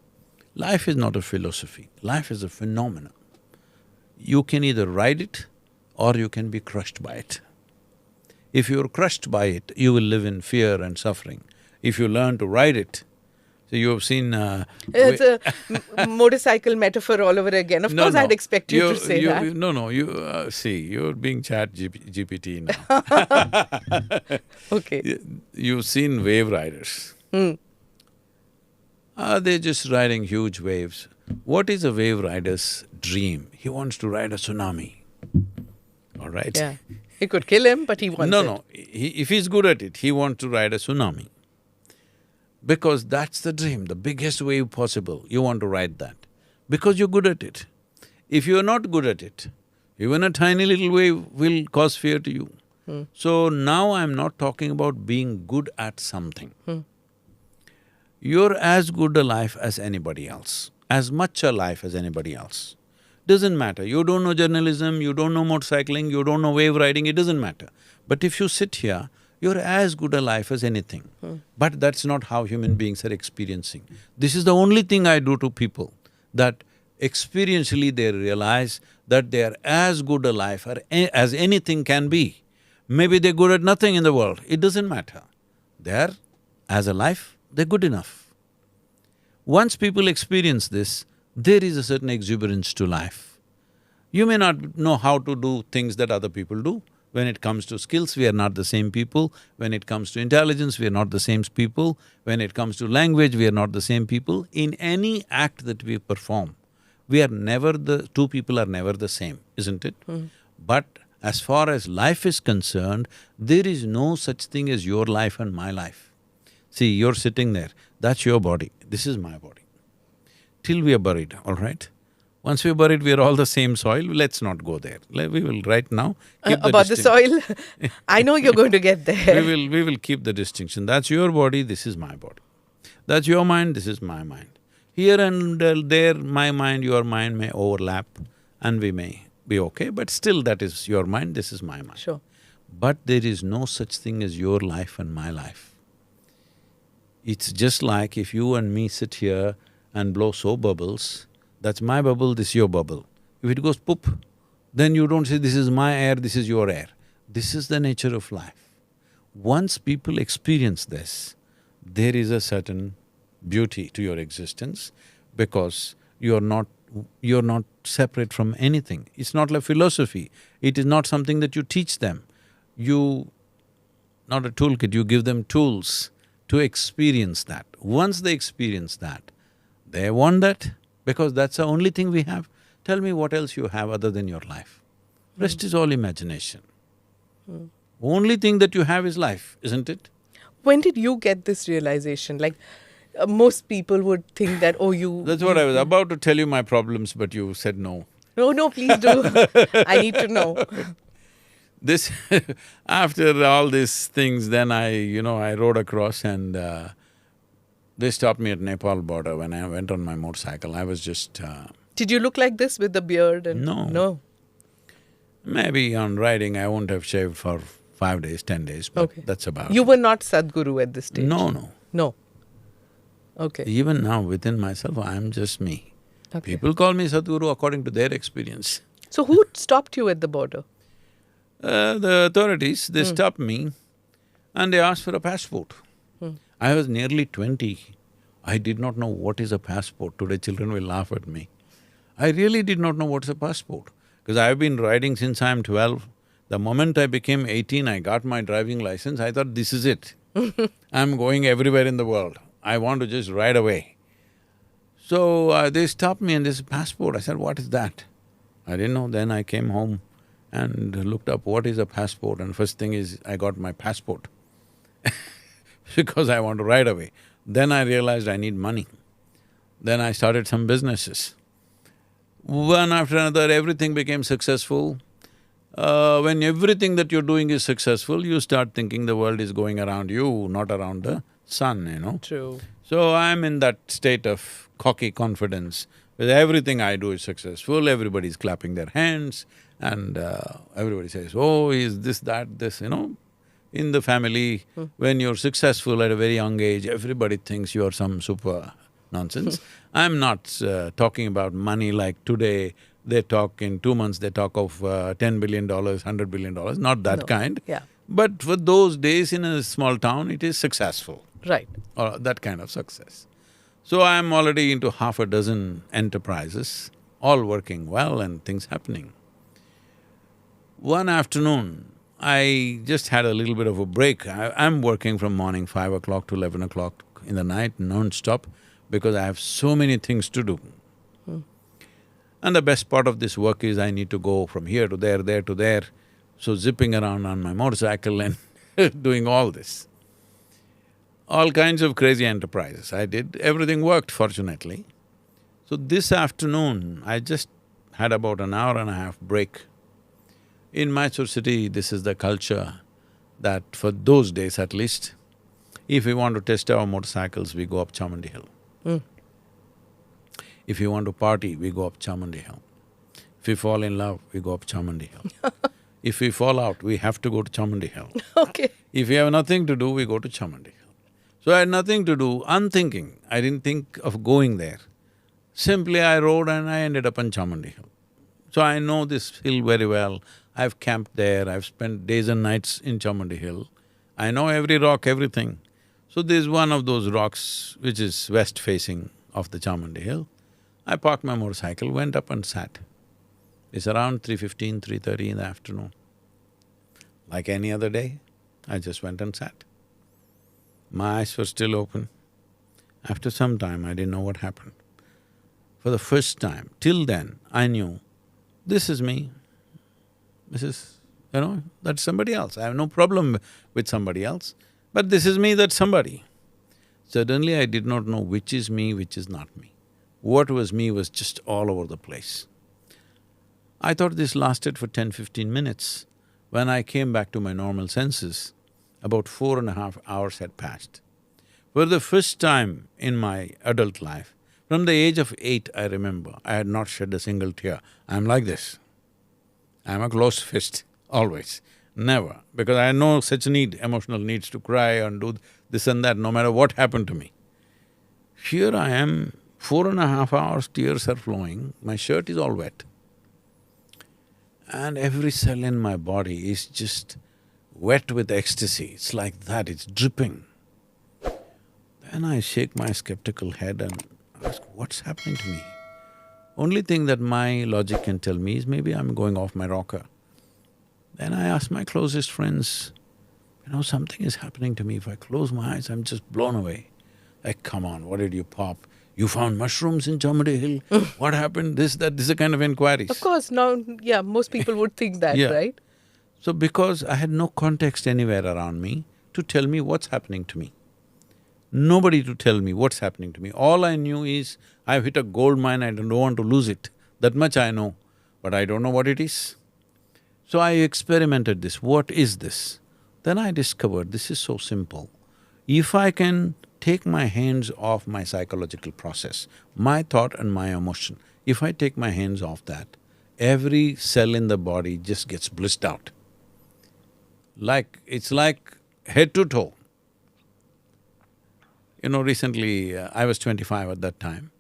life is not a philosophy, life is a phenomenon. You can either ride it or you can be crushed by it. If you're crushed by it, you will live in fear and suffering. If you learn to ride it, so you have seen… It's a motorcycle metaphor all over again. Of course, I'd expect you to say that. No, see, you're being GPT now. Okay. You've seen wave riders. They're just riding huge waves. What is a wave rider's dream? He wants to ride a tsunami, all right? Yeah. It could kill him, but he wants it. No, if he's good at it, he wants to ride a tsunami. Because that's the dream, the biggest wave possible, you want to ride that. Because you're good at it. If you're not good at it, even a tiny little wave will cause fear to you. So now I'm not talking about being good at something. You're as good a life as anybody else, as much a life as anybody else. Doesn't matter, you don't know journalism, you don't know motorcycling, you don't know wave riding, it doesn't matter. But if you sit here, you're as good a life as anything. But that's not how human beings are experiencing. This is the only thing I do to people, that experientially they realize that they are as good a life as anything can be. Maybe they're good at nothing in the world, it doesn't matter. They're… as a life, they're good enough. Once people experience this, there is a certain exuberance to life. You may not know how to do things that other people do. When it comes to skills, we are not the same people. When it comes to intelligence, we are not the same people. When it comes to language, we are not the same people. In any act that we perform, we are never two people are never the same, isn't it? But as far as life is concerned, there is no such thing as your life and my life. See, you're sitting there, that's your body, this is my body. Till we are buried, all right? Once we're buried, we're all the same soil, let's not go there. We will right now keep the About the soil? I know you're going to get there. We will keep the distinction. That's your body, this is my body. That's your mind, this is my mind. Here and there, my mind, your mind may overlap and we may be okay, but still that is your mind, this is my mind. Sure. But there is no such thing as your life and my life. It's just like if you and me sit here and blow soap bubbles, that's my bubble, this is your bubble. If it goes poop, then you don't say, this is my air, this is your air. This is the nature of life. Once people experience this, there is a certain beauty to your existence because you're not separate from anything. It's not like philosophy, it is not something that you teach them. Not a toolkit, you give them tools to experience that. Once they experience that, they want that because that's the only thing we have. Tell me what else you have other than your life. Rest is all imagination. Only thing that you have is life, isn't it? When did you get this realization? Like, most people would think that, oh, you… That's what I was about to tell you my problems, but you said no. No, please do. I need to know. This after all these things, then I rode across and they stopped me at Nepal border when I went on my motorcycle. I was just… Did you look like this with the beard and… No. No. Maybe on riding I won't have shaved for 5 days, 10 days, but Okay. that's about You it. were not Sadhguru at this stage? No, no. No. Okay. Even now, within myself, I'm just me. Okay. People call me Sadhguru according to their experience. So who stopped you at the border? The authorities, they stopped me and they asked for a passport. I was nearly 20. I did not know what is a passport. Today children will laugh at me. I really did not know what's a passport, because I've been riding since I'm 12. The moment I became 18, I got my driving license, I thought this is it. I'm going everywhere in the world. I want to just ride away. So they stopped me and they said, passport. I said, what is that? I didn't know. Then I came home and looked up what is a passport, and first thing is I got my passport because I want to ride away. Then I realized I need money. Then I started some businesses. One after another, everything became successful. When everything that you're doing is successful, you start thinking the world is going around you, not around the sun. True. So I'm in that state of cocky confidence, where everything I do is successful, everybody's clapping their hands, and everybody says, oh, is this, that, this. In the family, when you're successful at a very young age, everybody thinks you're some super nonsense. I'm not talking about money like today, they talk in 2 months, they talk of $10 billion, $100 billion, not that No. kind. Yeah. But for those days in a small town, it is successful, Right. or that kind of success. So I'm already into half a dozen enterprises, all working well and things happening. One afternoon, I just had a little bit of a break. I'm working from morning 5 o'clock to 11 o'clock in the night, non-stop, because I have so many things to do. And the best part of this work is I need to go from here to there to there, so zipping around on my motorcycle and doing all this. All kinds of crazy enterprises I did, everything worked fortunately. So this afternoon, I just had about an hour and a half break. In Mysore city, this is the culture that for those days at least, if we want to test our motorcycles, we go up Chamundi Hill. If you want to party, we go up Chamundi Hill. If we fall in love, we go up Chamundi Hill. If we fall out, we have to go to Chamundi Hill. Okay. If we have nothing to do, we go to Chamundi Hill. So I had nothing to do, unthinking, I didn't think of going there. Simply I rode and I ended up on Chamundi Hill. So I know this hill very well, I've camped there, I've spent days and nights in Chamundi Hill. I know every rock, everything. So there's one of those rocks which is west-facing of the Chamundi Hill. I parked my motorcycle, went up and sat. It's around 3:15, 3:30 in the afternoon. Like any other day, I just went and sat. My eyes were still open. After some time, I didn't know what happened. For the first time, till then, I knew, this is me, this is, that's somebody else. I have no problem with somebody else, but this is me, that's somebody. Suddenly I did not know which is me, which is not me. What was me was just all over the place. I thought this lasted for 10-15 minutes. When I came back to my normal senses, about 4.5 hours had passed. For the first time in my adult life, from the age of 8, I remember, I had not shed a single tear. I'm like this. I'm a closed fist, always, never, because I had no such need, emotional needs to cry and do this and that, no matter what happened to me. Here I am, 4.5 hours, tears are flowing, my shirt is all wet. And every cell in my body is just wet with ecstasy, it's like that, it's dripping. Then I shake my skeptical head and ask, what's happening to me? Only thing that my logic can tell me is maybe I'm going off my rocker. Then I ask my closest friends, something is happening to me, if I close my eyes, I'm just blown away. Like, come on, what did you pop? You found mushrooms in Chamundi Hill? What happened? This, that, this is a kind of inquiries. Of course, now, yeah, most people would think that, Yeah. right? So because I had no context anywhere around me to tell me what's happening to me. Nobody to tell me what's happening to me. All I knew is, I've hit a gold mine, I don't want to lose it. That much I know, but I don't know what it is. So I experimented this, what is this? Then I discovered this is so simple. If I can take my hands off my psychological process, my thought and my emotion, if I take my hands off that, every cell in the body just gets blissed out. It's like head to toe. Recently, I was 25 at that time.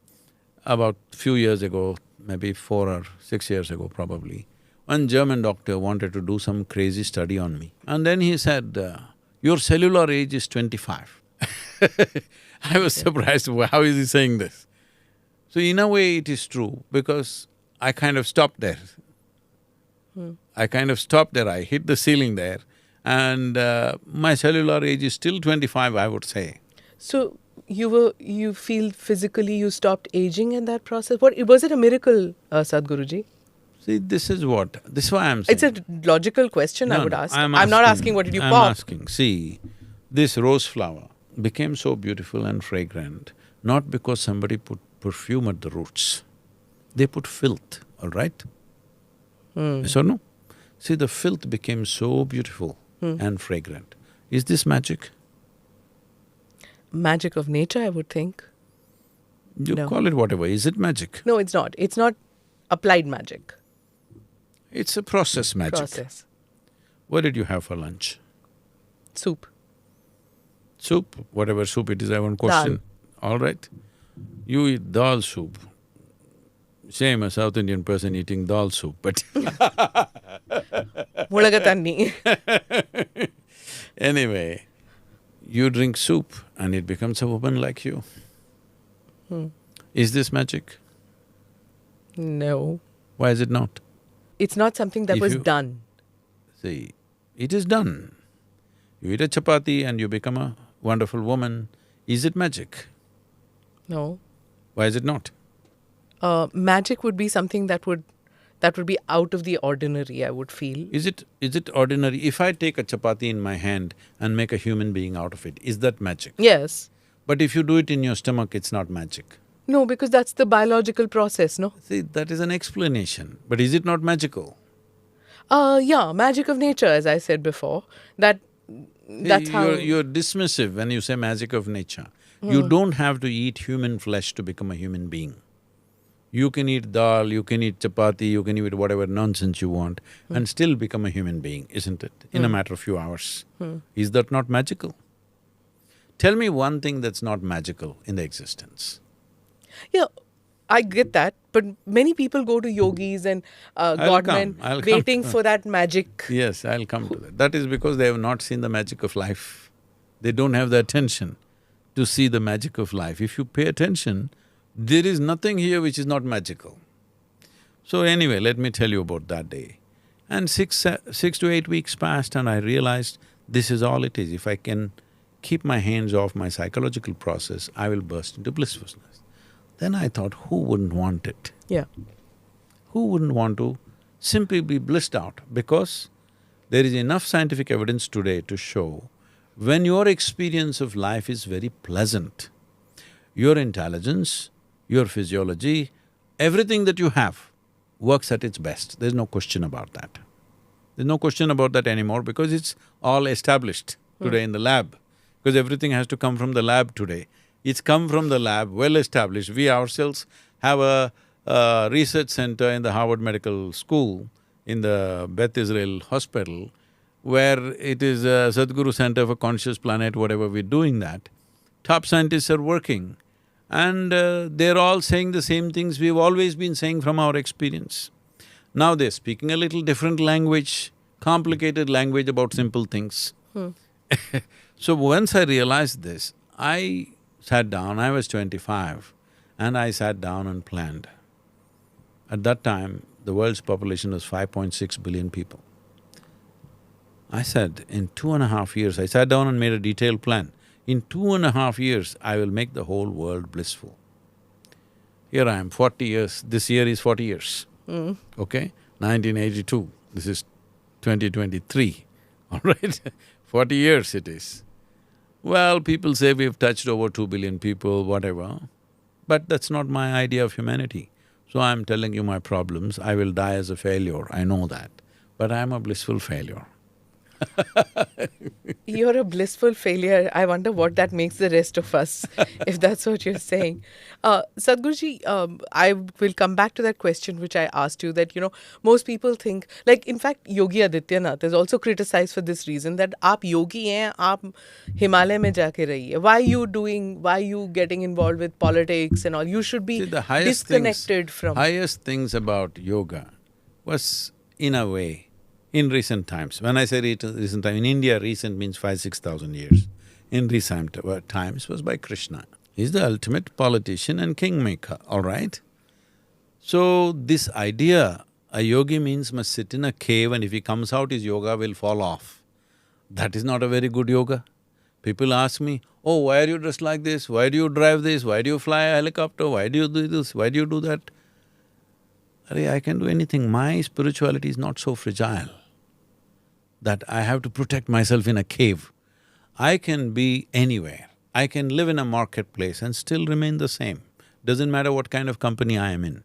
About few years ago, maybe 4 or 6 years ago probably, one German doctor wanted to do some crazy study on me. And then he said, your cellular age is 25. I was surprised, how is he saying this? So in a way it is true, because I kind of stopped there. I hit the ceiling there, and my cellular age is still 25, I would say. So you feel physically you stopped aging in that process? Was it a miracle, Sadhguruji? See, this is why I'm saying. It's a logical question I would ask. I'm not asking what did you I'm pop. asking, see, this rose flower became so beautiful and fragrant not because somebody put perfume at the roots. They put filth, all right? Yes or no? See, the filth became so beautiful and fragrant. Is this magic? Magic of nature, I would think. You No. call it whatever, is it magic? No, it's not. It's not applied magic. It's a process magic. Process. What did you have for lunch? Soup. Soup, whatever soup it is, I won't question. All right. You eat dal soup. Same a South Indian person eating dal soup, but Mulagatanni. anyway, you drink soup and it becomes a woman like you. Is this magic? No. Why is it not? It's not something that If was you- done. See, it is done. You eat a chapati and you become a wonderful woman. Is it magic? No. Why is it not? Magic would be something that would be out of the ordinary, I would feel. Is it ordinary? If I take a chapati in my hand and make a human being out of it, is that magic? Yes. But if you do it in your stomach, it's not magic. No, because that's the biological process, no? See, that is an explanation, but is it not magical? Yeah, magic of nature, as I said before. That's See, how… You're dismissive when you say magic of nature. You don't have to eat human flesh to become a human being. You can eat dal, you can eat chapati, you can eat whatever nonsense you want and still become a human being, isn't it? In a matter of few hours. Is that not magical? Tell me one thing that's not magical in the existence. Yeah, I get that, but many people go to yogis and godmen I'll come. waiting for that magic. Yes, I'll come to that. That is because they have not seen the magic of life. They don't have the attention to see the magic of life. If you pay attention, there is nothing here which is not magical. So anyway, let me tell you about that day. And 6 to 8 weeks passed and I realized this is all it is. If I can keep my hands off my psychological process, I will burst into blissfulness. Then I thought, who wouldn't want it? Yeah. Who wouldn't want to simply be blissed out? Because there is enough scientific evidence today to show when your experience of life is very pleasant, your intelligence, your physiology, everything that you have works at its best. There's no question about that. There's no question about that anymore because it's all established today in the lab. Because everything has to come from the lab today. It's come from the lab, well established. We ourselves have a research center in the Harvard Medical School, in the Beth Israel Hospital, where it is a Sadhguru Center for Conscious Planet, whatever we're doing that. Top scientists are working and they're all saying the same things we've always been saying from our experience. Now they're speaking a little different language, complicated language about simple things. So once I realized this, I sat down, I was 25, and I sat down and planned. At that time, the world's population was 5.6 billion people. I said, in 2.5 years, I sat down and made a detailed plan. In 2.5 years, I will make the whole world blissful. Here I am, 40 years, this year is 40 years, okay? 1982, this is 2023, all right? 40 years it is. Well, people say we've touched over 2 billion people, whatever, but that's not my idea of humanity. So I'm telling you my problems, I will die as a failure, I know that, but I'm a blissful failure. You're a blissful failure. I wonder what that makes the rest of us, if that's what you're saying. Sadhguruji, I will come back to that question which I asked you, that, most people think, like, in fact, Yogi Adityanath is also criticized for this reason, that aap yogi hain, aap Himalaya mein jaake rahiye. Why are you getting involved with politics and all? You should be See, the disconnected from… highest things about yoga was, in a way, in recent times. When I say recent time, in India, recent means 5,000–6,000 years. In recent times was by Krishna. He's the ultimate politician and kingmaker, all right? So, this idea, a yogi means must sit in a cave and if he comes out, his yoga will fall off. That is not a very good yoga. People ask me, oh, why are you dressed like this? Why do you drive this? Why do you fly a helicopter? Why do you do this? Why do you do that? I can do anything. My spirituality is not so fragile that I have to protect myself in a cave. I can be anywhere. I can live in a marketplace and still remain the same. Doesn't matter what kind of company I am in.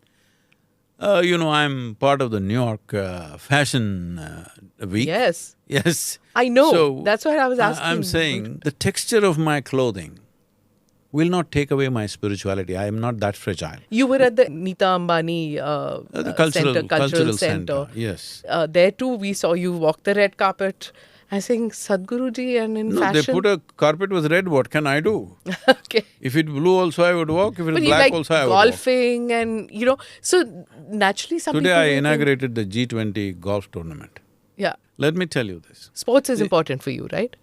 I'm part of the New York Fashion Week. Yes. Yes. I know. So, that's what I was asking. I'm saying the texture of my clothing will not take away my spirituality. I am not that fragile. You were at the Nita Ambani The cultural center. Yes. There too, we saw you walk the red carpet. I think Sadhguruji, and in No, fashion… they put a carpet with red, what can I do? Okay. If it blue also I would walk, if it But you black like also I would walk. golfing and, so naturally some Today people… I will think- inaugurated the G20 golf tournament. Yeah. Let me tell you this. Sports is important for you, right?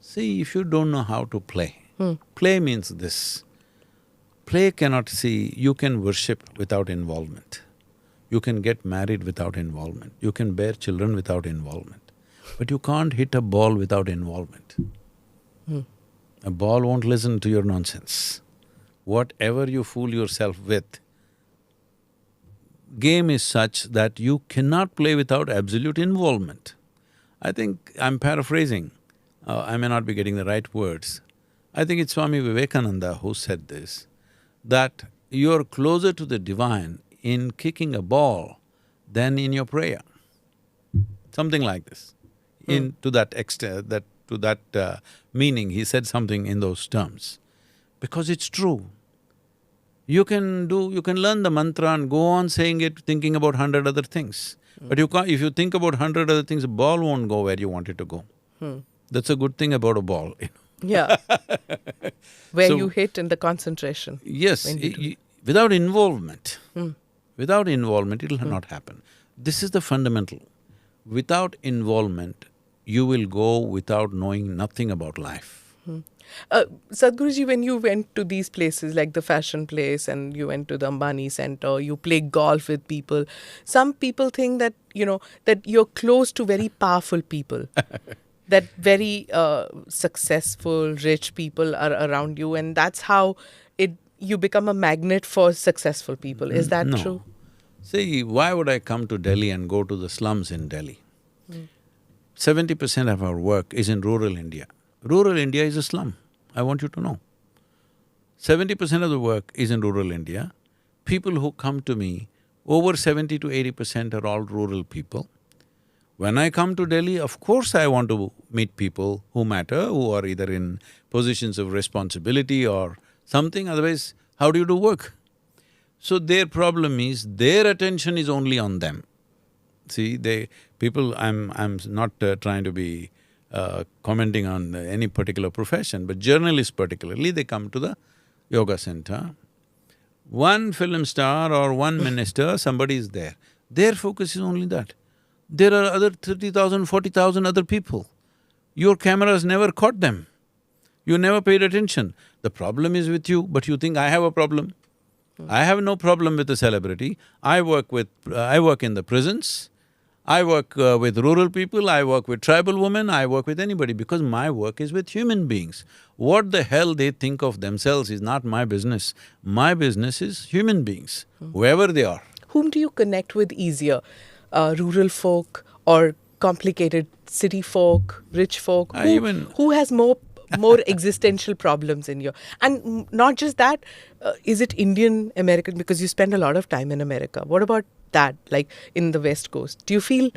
See, if you don't know how to play, play means this. Play cannot see… you can worship without involvement. You can get married without involvement. You can bear children without involvement. But you can't hit a ball without involvement. A ball won't listen to your nonsense. Whatever you fool yourself with, game is such that you cannot play without absolute involvement. I think I'm paraphrasing, I may not be getting the right words. I think it's Swami Vivekananda who said this, that you're closer to the divine in kicking a ball than in your prayer. Something like this. To that extent, to that meaning, he said something in those terms. Because it's true. You can learn the mantra and go on saying it, thinking about 100 other things. But you can't… if you think about 100 other things, the ball won't go where you want it to go. That's a good thing about a ball, Yeah. Where So- you hit in the concentration. Yes, When you do without involvement, it'll not happen. This is the fundamental. Without involvement, you will go without knowing nothing about life. Sadhguruji, when you went to these places like the fashion place and you went to the Ambani Center, you play golf with people, some people think that, that you're close to very powerful people. That very successful, rich people are around you, and that's how you become a magnet for successful people. Is that No. true? See, why would I come to Delhi and go to the slums in Delhi? 70% of our work is in rural India. Rural India is a slum, I want you to know. 70% of the work is in rural India. People who come to me, over 70 to 80% are all rural people. When I come to Delhi, of course I want to meet people who matter, who are either in positions of responsibility or something, otherwise how do you do work? So their problem is, their attention is only on them. See, I'm not trying to be commenting on any particular profession, but journalists particularly, they come to the yoga center. One film star or one minister, somebody is there. Their focus is only that. There are other 30,000, 40,000 other people. Your cameras never caught them. You never paid attention. The problem is with you, but you think I have a problem. I have no problem with a celebrity. I work in the prisons, I work with rural people, I work with tribal women, I work with anybody because my work is with human beings. What the hell they think of themselves is not my business. My business is human beings, whoever they are. Whom do you connect with easier? Rural folk or complicated city folk, rich folk? Who has more existential problems in your… And not just that, is it Indian American? Because you spend a lot of time in America. What about that, like in the West Coast? Do you feel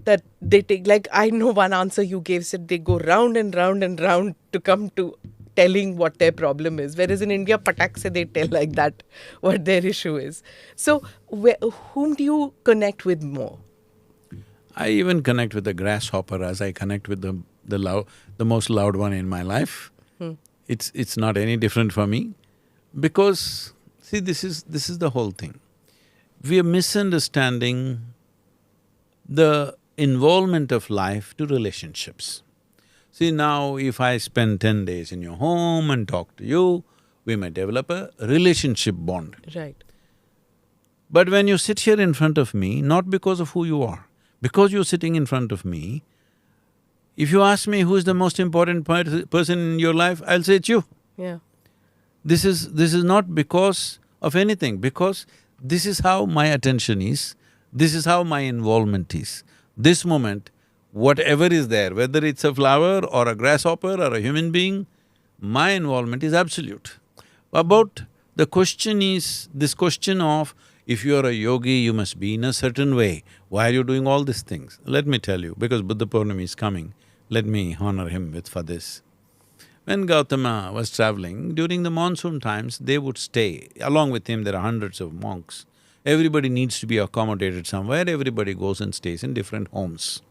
That they take, like, I know one answer you gave said they go round and round and round to come to telling what their problem is. Whereas in India, patak se they tell like that what their issue is. So, whom do you connect with more? I even connect with the grasshopper as I connect with the most loud one in my life. It's not any different for me, because see, this is the whole thing. We are misunderstanding the involvement of life to relationships. See, now if I spend 10 days in your home and talk to you, we may develop a relationship bond. Right. But when you sit here in front of me, not because of who you are, because you're sitting in front of me, if you ask me who is the most important person in your life, I'll say it's you. Yeah. This is not because of anything, because this is how my attention is, this is how my involvement is. This moment, whatever is there, whether it's a flower or a grasshopper or a human being, my involvement is absolute. About the question is, this question of, if you are a yogi, you must be in a certain way. Why are you doing all these things? Let me tell you, because Buddha Purnami is coming, let me honor him for this. When Gautama was traveling, during the monsoon times, they would stay. Along with him, there are hundreds of monks. Everybody needs to be accommodated somewhere, everybody goes and stays in different homes.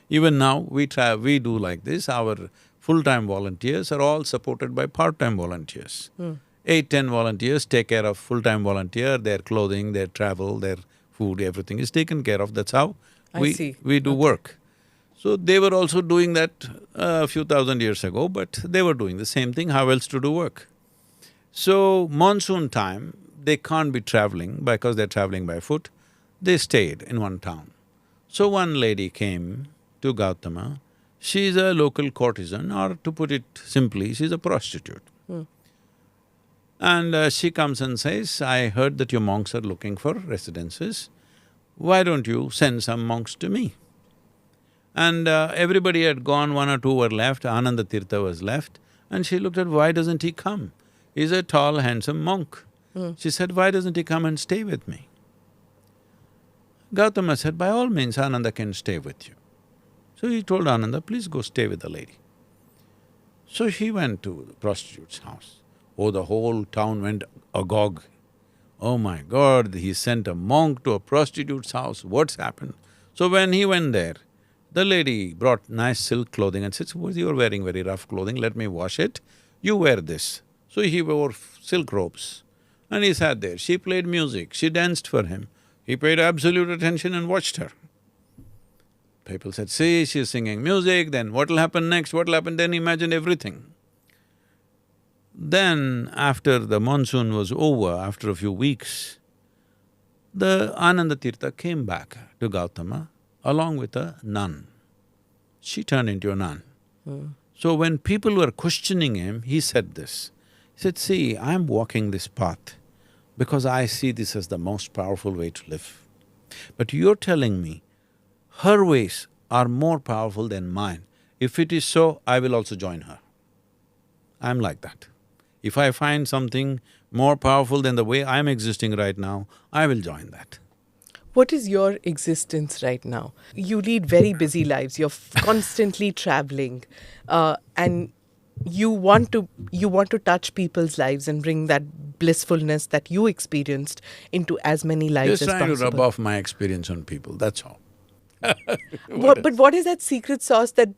Even now, we do like this, our full-time volunteers are all supported by part-time volunteers. 8, 10 volunteers take care of full-time volunteer, their clothing, their travel, their food, everything is taken care of, that's how we do work. So they were also doing that a few thousand years ago, but they were doing the same thing, how else to do work? So monsoon time, they can't be traveling because they're traveling by foot, they stayed in one town. So one lady came to Gautama, she's a local courtesan, or to put it simply, she's a prostitute. And she comes and says, I heard that your monks are looking for residences, why don't you send some monks to me? And everybody had gone, 1 or 2 were left, Ananda Tirtha was left, and she looked at, why doesn't he come? He's a tall, handsome monk. She said, why doesn't he come and stay with me? Gautama said, by all means, Ananda can stay with you. So he told Ananda, please go stay with the lady. So he went to the prostitute's house. Oh, the whole town went agog. Oh my God, he sent a monk to a prostitute's house, what's happened? So when he went there, the lady brought nice silk clothing and said, suppose you are wearing very rough clothing, let me wash it, you wear this. So he wore silk robes and he sat there. She played music, she danced for him. He paid absolute attention and watched her. People said, see, she's singing music, then what'll happen next, what'll happen, then imagine everything. Then after the monsoon was over, after a few weeks, the Ananda Tirtha came back to Gautama along with a nun. She turned into a nun. So when people were questioning him, he said this. He said, see, I'm walking this path because I see this as the most powerful way to live. But you're telling me her ways are more powerful than mine. If it is so, I will also join her. I'm like that. If I find something more powerful than the way I'm existing right now, I will join that. What is your existence right now? You lead very busy lives, you're constantly traveling, and you want to touch people's lives and bring that blissfulness that you experienced into as many lives Just as trying possible. to rub off my experience on people, that's all. But what is that secret sauce that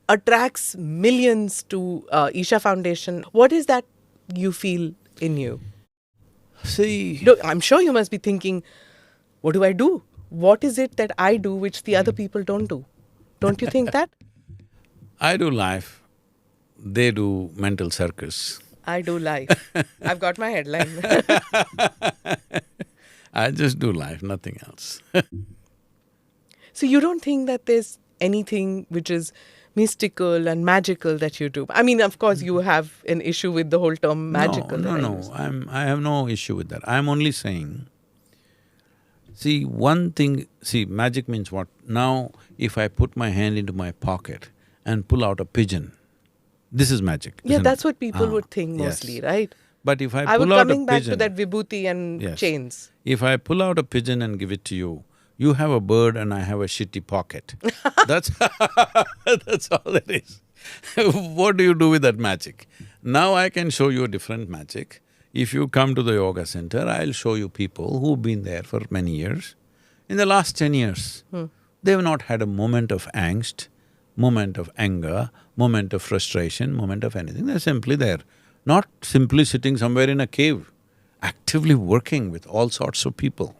attracts millions to Isha Foundation? What is that you feel in you? See… No, I'm sure you must be thinking, what do I do? What is it that I do which the other people don't do? Don't you think that? I do life, they do mental circus. I do life. I've got my headline. I just do life, nothing else. So you don't think that there's anything which is mystical and magical that you do? I mean, of course, you have an issue with the whole term magical. No, I have no issue with that. I'm only saying, see, one thing… see, magic means what? Now, if I put my hand into my pocket and pull out a pigeon, this is magic, Yeah, isn't that's it? what people would think mostly, yes. right? But if I I was pull out a coming back to pigeon… that vibhuti and Yes. chains. If I pull out a pigeon and give it to you, You have a bird and I have a shitty pocket. That's that's all it is. What do you do with that magic? Now I can show you a different magic. If you come to the yoga center, I'll show you people who've been there for many years. In the last 10 years, they've not had a moment of angst, moment of anger, moment of frustration, moment of anything. They're simply there, not simply sitting somewhere in a cave, actively working with all sorts of people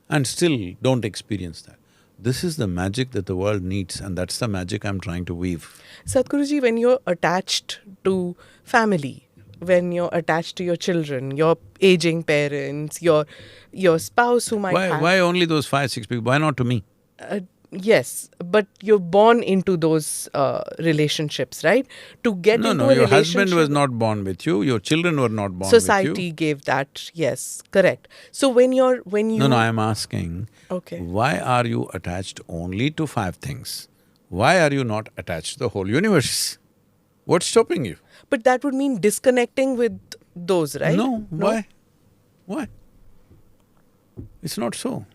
and still don't experience that. This is the magic that the world needs, and that's the magic I'm trying to weave. Sadhguruji, when you're attached to family, when you're attached to your children, your aging parents, your spouse who might have… Why only those 5, 6 people? Why not to me? Yes, but you're born into those relationships, right? To get into a your relationship… husband was not born with you, your children were not born Society with you. gave that, yes, correct. So when you… No, I'm asking, Okay. why are you attached only to 5 things? Why are you not attached to the whole universe? What's stopping you? But that would mean disconnecting with those, right? No, why? Why? It's not so.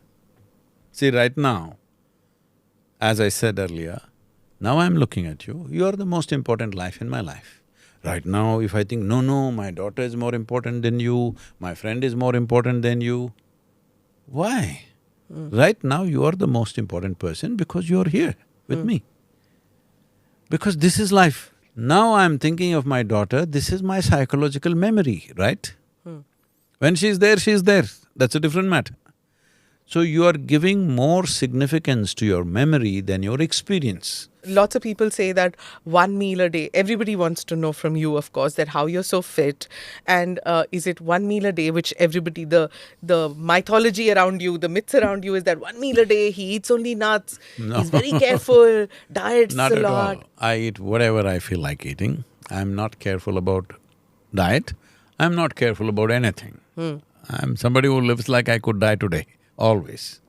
See, right now, as I said earlier, now I'm looking at you, you are the most important life in my life. Right now, if I think, no, my daughter is more important than you, my friend is more important than you, why? Right now, you are the most important person because you're here with me. Because this is life. Now I'm thinking of my daughter, this is my psychological memory, right? When she's there, that's a different matter. So you are giving more significance to your memory than your experience. Lots of people say that 1 meal a day, everybody wants to know from you, of course, that how you're so fit, and is it 1 meal a day, which everybody… the mythology around you, the myths around you is that 1 meal a day, he eats only nuts, he's very careful, diets Not a at lot. all. I eat whatever I feel like eating. I'm not careful about diet. I'm not careful about anything. I'm somebody who lives like I could die today, always.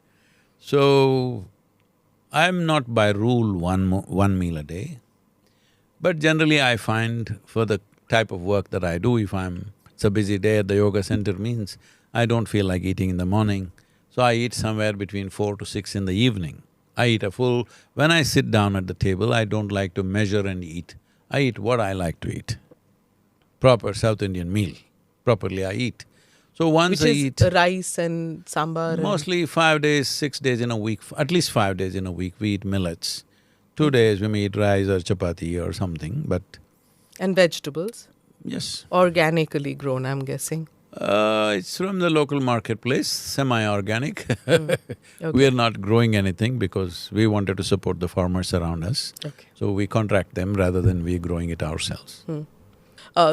So, I'm not by rule one meal a day, but generally I find for the type of work that I do, it's a busy day at the yoga center means I don't feel like eating in the morning, so I eat somewhere between 4 to 6 in the evening. I eat a full… When I sit down at the table, I don't like to measure and eat. I eat what I like to eat. Proper South Indian meal, properly I eat. So once Which I is eat… rice and sambar and… Mostly 5 days, 6 days in a week, at least 5 days in a week we eat millets. 2 days we may eat rice or chapati or something, but… And vegetables? Yes. Organically grown, I'm guessing. It's from the local marketplace, semi-organic. Okay. We are not growing anything because we wanted to support the farmers around us. Okay. So we contract them rather than we growing it ourselves.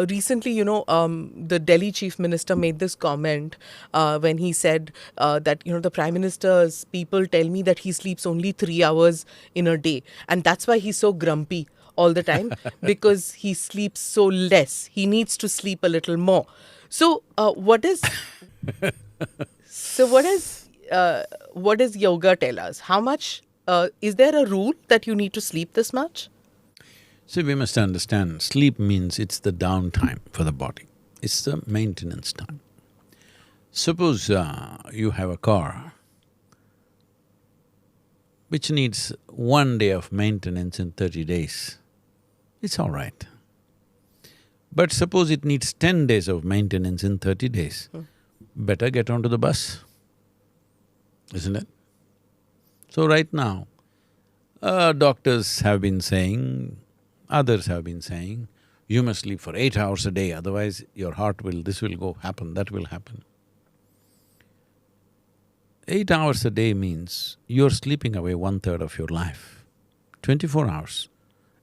Recently, the Delhi Chief Minister made this comment when he said that, the Prime Minister's people tell me that he sleeps only 3 hours in a day. And that's why he's so grumpy all the time, because he sleeps so less. He needs to sleep a little more. So, what does yoga tell us? How much… is there a rule that you need to sleep this much? See, we must understand, sleep means it's the downtime for the body. It's the maintenance time. Suppose you have a car which needs 1 day of maintenance in 30 days, it's all right. But suppose it needs 10 days of maintenance in 30 days, better get onto the bus, isn't it? So right now, doctors have been saying, others have been saying, you must sleep for 8 hours a day, otherwise your heart will… this will go happen, that will happen. 8 hours a day means you're sleeping away 1/3 of your life. 24 hours,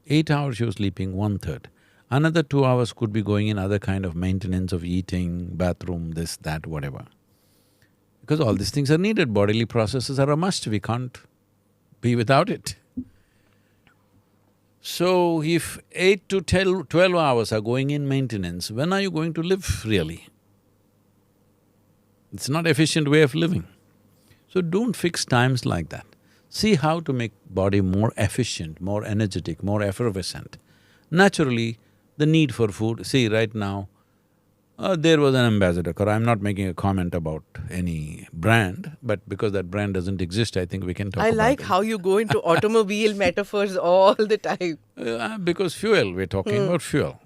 8 hours you're sleeping 1/3. Another 2 hours could be going in other kind of maintenance of eating, bathroom, this, that, whatever. Because all these things are needed, bodily processes are a must, we can't be without it. So, if 8 to 12 hours are going in maintenance, when are you going to live really? It's not efficient way of living. So don't fix times like that. See how to make body more efficient, more energetic, more effervescent. Naturally, the need for food… See, right now, There was an ambassador car. I'm not making a comment about any brand, but because that brand doesn't exist, I think we can talk I about like it. how you go into automobile metaphors all the time. Because fuel, we're talking about fuel.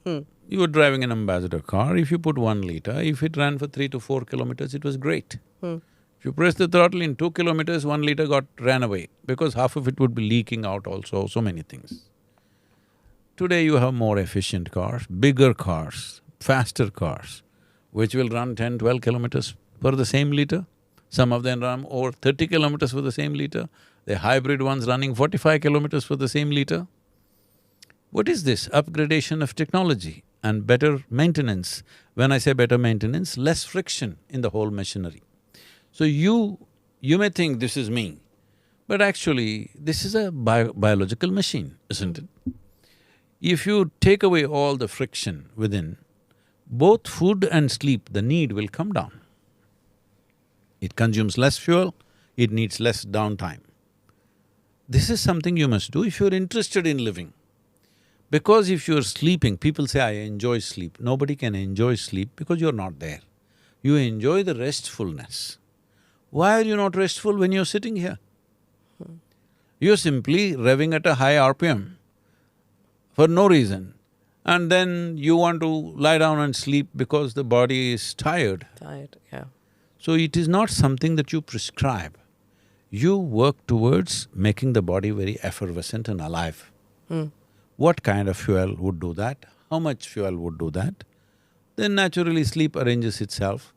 You were driving an ambassador car, if you put 1 liter, if it ran for 3 to 4 kilometers, it was great. If you press the throttle in 2 kilometers, 1 liter ran away, because half of it would be leaking out also, so many things. Today you have more efficient cars, bigger cars, faster cars, which will run 10, 12 kilometers for the same liter. Some of them run over 30 kilometers for the same liter. The hybrid ones running 45 kilometers for the same liter. What is this? Upgradation of technology and better maintenance. When I say better maintenance, less friction in the whole machinery. So you may think this is me, but actually this is a biological machine, isn't it? If you take away all the friction within, both food and sleep, the need will come down. It consumes less fuel, it needs less downtime. This is something you must do if you're interested in living. Because if you're sleeping, people say, I enjoy sleep. Nobody can enjoy sleep because you're not there. You enjoy the restfulness. Why are you not restful when you're sitting here? You're simply revving at a high RPM for no reason, and then you want to lie down and sleep because the body is tired. Tired, yeah. So it is not something that you prescribe. You work towards making the body very effervescent and alive. What kind of fuel would do that? How much fuel would do that? Then naturally sleep arranges itself.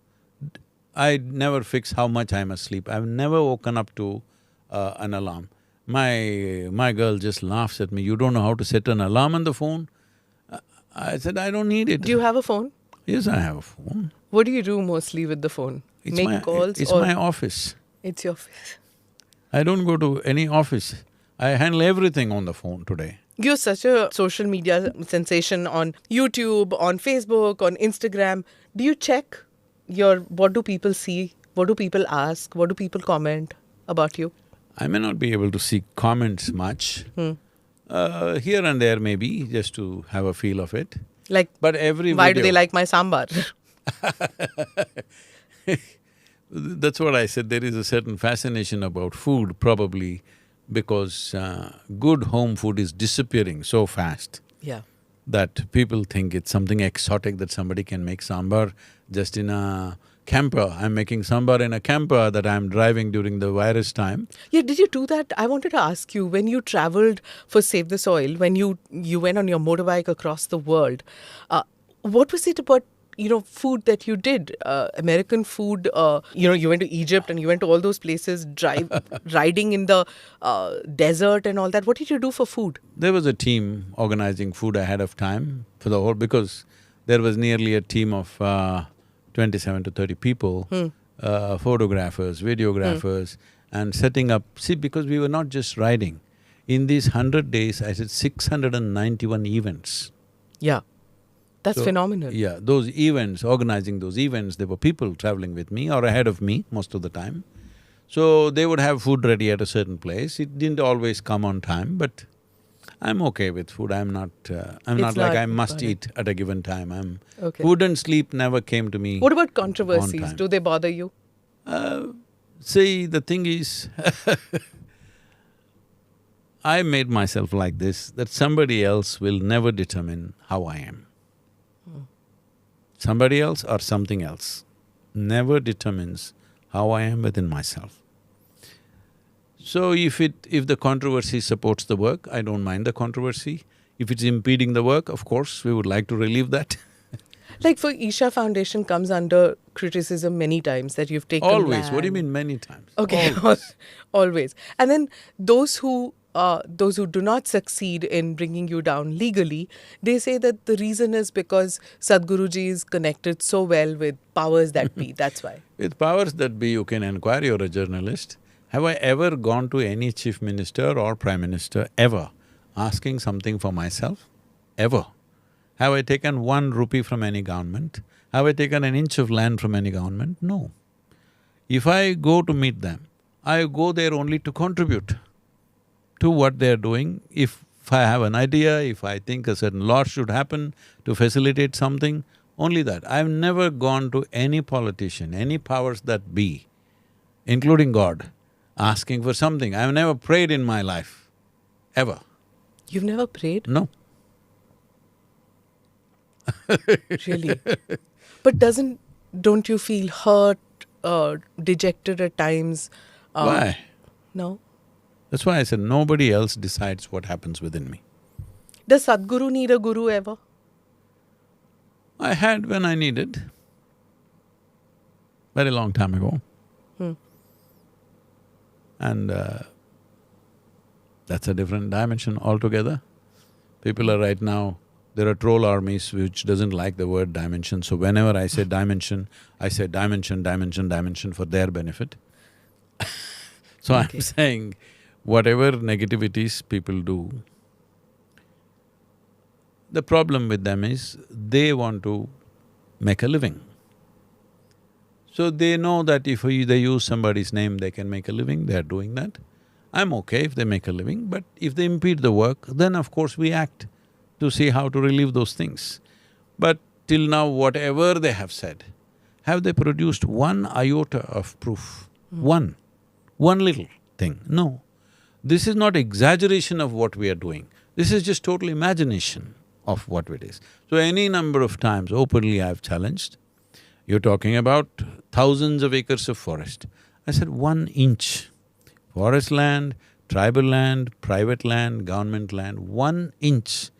I never fix how much I must sleep. I've never woken up to an alarm. My girl just laughs at me, you don't know how to set an alarm on the phone? I said, I don't need it. Do you have a phone? Yes, I have a phone. What do you do mostly with the phone? Make calls It's or… my office. It's your office. I don't go to any office. I handle everything on the phone today. You're such a social media sensation on YouTube, on Facebook, on Instagram. Do you check what do people see? What do people ask? What do people comment about you? I may not be able to see comments much. Here and there maybe, just to have a feel of it. Like, But every why do video… they like my sambar? That's what I said, there is a certain fascination about food, probably because good home food is disappearing so fast Yeah. that people think it's something exotic that somebody can make sambar just in a camper. I'm making sambar in a camper that I'm driving during the virus time. Yeah, did you do that? I wanted to ask you, when you traveled for Save the Soil, when you went on your motorbike across the world, what was it about, food that you did? American food, you went to Egypt and you went to all those places, riding in the desert and all that. What did you do for food? There was a team organizing food ahead of time for the whole… because there was nearly a team of 27 to 30 people, photographers, videographers, and setting up… See, because we were not just riding. In these 100 days, I said 691 events. Yeah. That's So, phenomenal. Yeah, those events, organizing those events, there were people traveling with me or ahead of me most of the time. So they would have food ready at a certain place. It didn't always come on time, but I'm okay with food. I'm not like I must eat at a given time. Okay. Food and sleep never came to me. What about on controversies? time. Do they bother you? See, the thing is I made myself like this, that somebody else will never determine how I am. Somebody else or something else never determines how I am within myself. So if the controversy supports the work, I don't mind the controversy. If it's impeding the work, of course, we would like to relieve that. Like for Isha Foundation comes under criticism many times that you've taken Always, what do you land. mean many times? Okay, Always. always. And then those who do not succeed in bringing you down legally, they say that the reason is because Sadhguruji is connected so well with powers that be, that's why. With powers that be, you can inquire, you're a journalist. Have I ever gone to any chief minister or prime minister ever asking something for myself? Ever? Have I taken 1 rupee from any government? Have I taken an inch of land from any government? No. If I go to meet them, I go there only to contribute to what they're doing. If I have an idea, if I think a certain law should happen to facilitate something, only that. I've never gone to any politician, any powers that be, including God, asking for something. I've never prayed in my life, ever. You've never prayed? No. Really? But don't you feel hurt, dejected at times? Why? No? That's why I said nobody else decides what happens within me. Does Sadhguru need a guru ever? I had when I needed, very long time ago. And that's a different dimension altogether. People are right now, there are troll armies which doesn't like the word dimension, so whenever I say dimension for their benefit. So I'm saying, whatever negativities people do, the problem with them is they want to make a living. So they know that if they use somebody's name, they can make a living, they're doing that. I'm okay if they make a living, but if they impede the work, then of course we act to see how to relieve those things. But till now, whatever they have said, have they produced one iota of proof? One little thing? No. This is not exaggeration of what we are doing, this is just total imagination of what it is. So any number of times openly I've challenged, you're talking about thousands of acres of forest. I said 1 inch, forest land, tribal land, private land, government land, 1 inch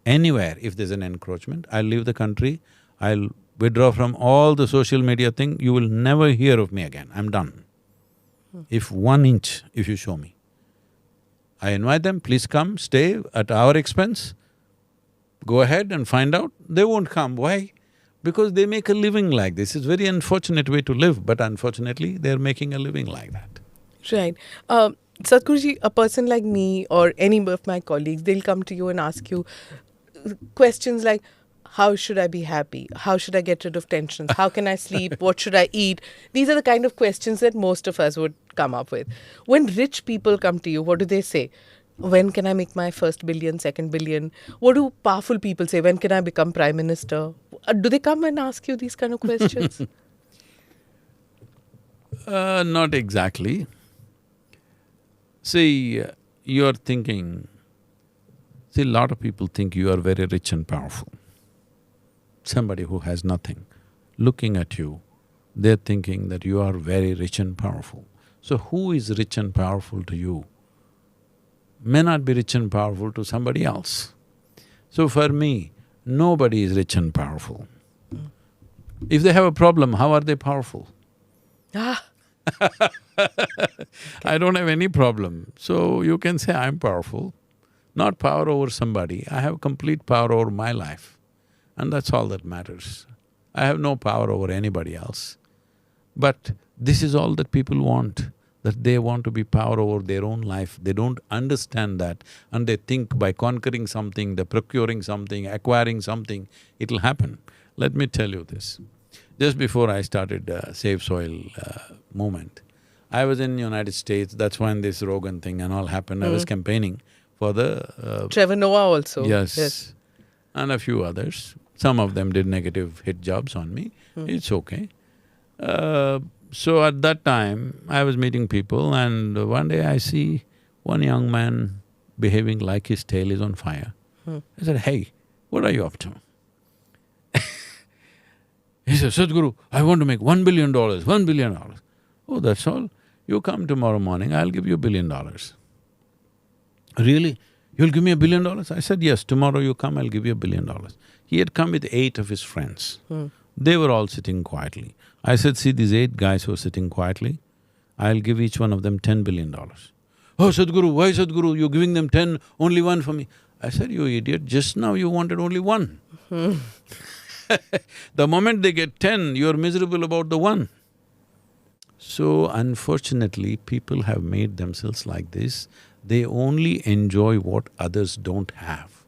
anywhere, if there's an encroachment, I'll leave the country, I'll withdraw from all the social media thing, you will never hear of me again, I'm done. If 1 inch, if you show me. I invite them, please come, stay at our expense, go ahead and find out. They won't come. Why? Because they make a living like this. It's a very unfortunate way to live, but unfortunately, they're making a living like that. Right. Sadhguruji, a person like me or any of my colleagues, they'll come to you and ask you questions like, how should I be happy? How should I get rid of tensions? How can I sleep? What should I eat? These are the kind of questions that most of us would come up with. When rich people come to you, what do they say? When can I make my first billion, second billion? What do powerful people say? When can I become prime minister? Do they come and ask you these kind of questions? Not exactly. See, you're thinking… See, a lot of people think you are very rich and powerful. Somebody who has nothing, looking at you, they're thinking that you are very rich and powerful. So who is rich and powerful to you may not be rich and powerful to somebody else. So for me, nobody is rich and powerful. If they have a problem, how are they powerful? Ah, I don't have any problem, so you can say I'm powerful. Not power over somebody, I have complete power over my life, and that's all that matters. I have no power over anybody else. But this is all that people want, that they want to be power over their own life. They don't understand that, and they think by conquering something, they're procuring something, acquiring something, it'll happen. Let me tell you this. Just before I started Save Soil movement, I was in United States, that's when this Rogan thing and all happened. I was campaigning for the… Trevor Noah also. Yes, and a few others. Some of them did negative hit jobs on me, it's okay. So at that time, I was meeting people, and one day I see one young man behaving like his tail is on fire. I said, hey, what are you up to? He said, Sadhguru, I want to make $1 billion, $1 billion. Oh, that's all? You come tomorrow morning, I'll give you $1 billion. Really? You'll give me $1 billion? I said, yes, tomorrow you come, I'll give you $1 billion. He had come with 8 of his friends. They were all sitting quietly. I said, see these 8 guys who are sitting quietly, I'll give each one of them $10 billion. Oh, Sadhguru, why Sadhguru, you're giving them 10, only 1 for me. I said, you idiot, just now you wanted only 1. The moment they get 10, you're miserable about the 1. So unfortunately, people have made themselves like this. They only enjoy what others don't have.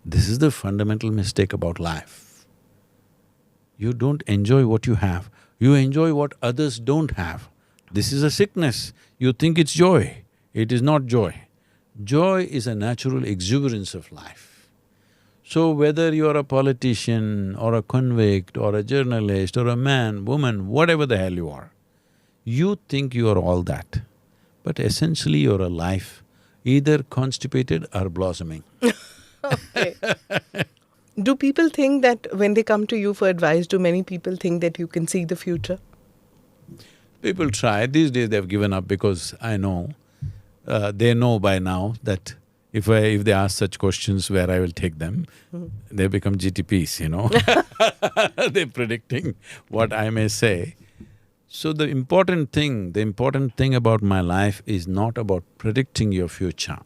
This is the fundamental mistake about life. You don't enjoy what you have, you enjoy what others don't have. This is a sickness. You think it's joy, it is not joy. Joy is a natural exuberance of life. So whether you're a politician or a convict or a journalist or a man, woman, whatever the hell you are, you think you are all that, but essentially you're a life, either constipated or blossoming. Okay. Do people think that when they come to you for advice, do many people think that you can see the future? People try. These days they've given up because I know, they know by now that if they ask such questions where I will take them, they become GTPs, you know. They're predicting what I may say. So the important thing about my life is not about predicting your future,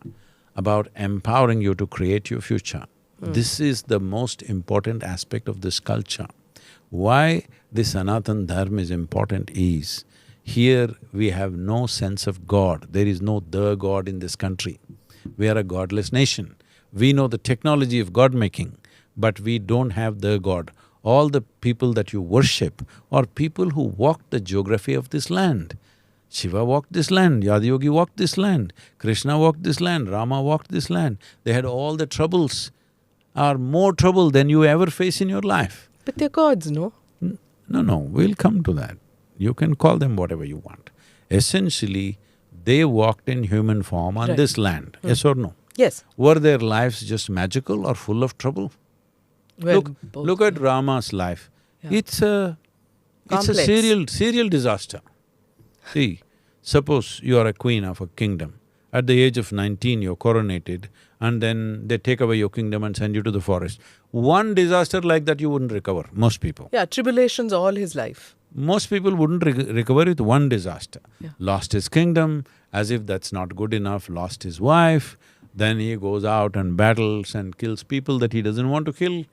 about empowering you to create your future. This is the most important aspect of this culture. Why this Sanatan Dharma is important is, here we have no sense of God, there is no the God in this country. We are a godless nation. We know the technology of God-making, but we don't have the God. All the people that you worship are people who walked the geography of this land. Shiva walked this land, Adiyogi walked this land, Krishna walked this land, Rama walked this land. They had all the troubles, or more trouble than you ever face in your life. But they're gods, no? No, we'll come to that. You can call them whatever you want. Essentially, they walked in human form on Right. this land, yes or no? Yes. Were their lives just magical or full of trouble? Well, both. Look at Rama's life. Yeah. It's a Complex. serial disaster. See, suppose you are a queen of a kingdom. At the age of 19, you're coronated, and then they take away your kingdom and send you to the forest. One disaster like that you wouldn't recover, most people. Yeah, tribulations all his life. Most people wouldn't recover with one disaster. Yeah. Lost his kingdom, as if that's not good enough, lost his wife, then he goes out and battles and kills people that he doesn't want to kill,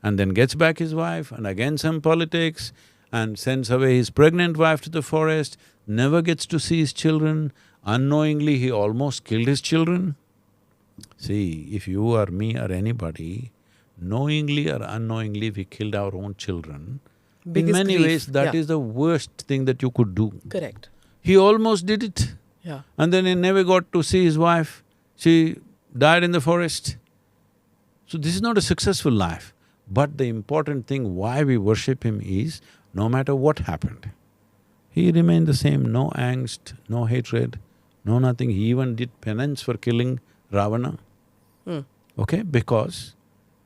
and then gets back his wife, and again some politics, and sends away his pregnant wife to the forest, never gets to see his children. Unknowingly, he almost killed his children. See, if you or me or anybody, knowingly or unknowingly, we killed our own children, Biggest in many grief, ways, that yeah. is the worst thing that you could do. Correct. He almost did it, Yeah. and then he never got to see his wife. She died in the forest. So this is not a successful life. But the important thing why we worship him is, no matter what happened, he remained the same, no angst, no hatred, no nothing. He even did penance for killing Ravana. Okay, because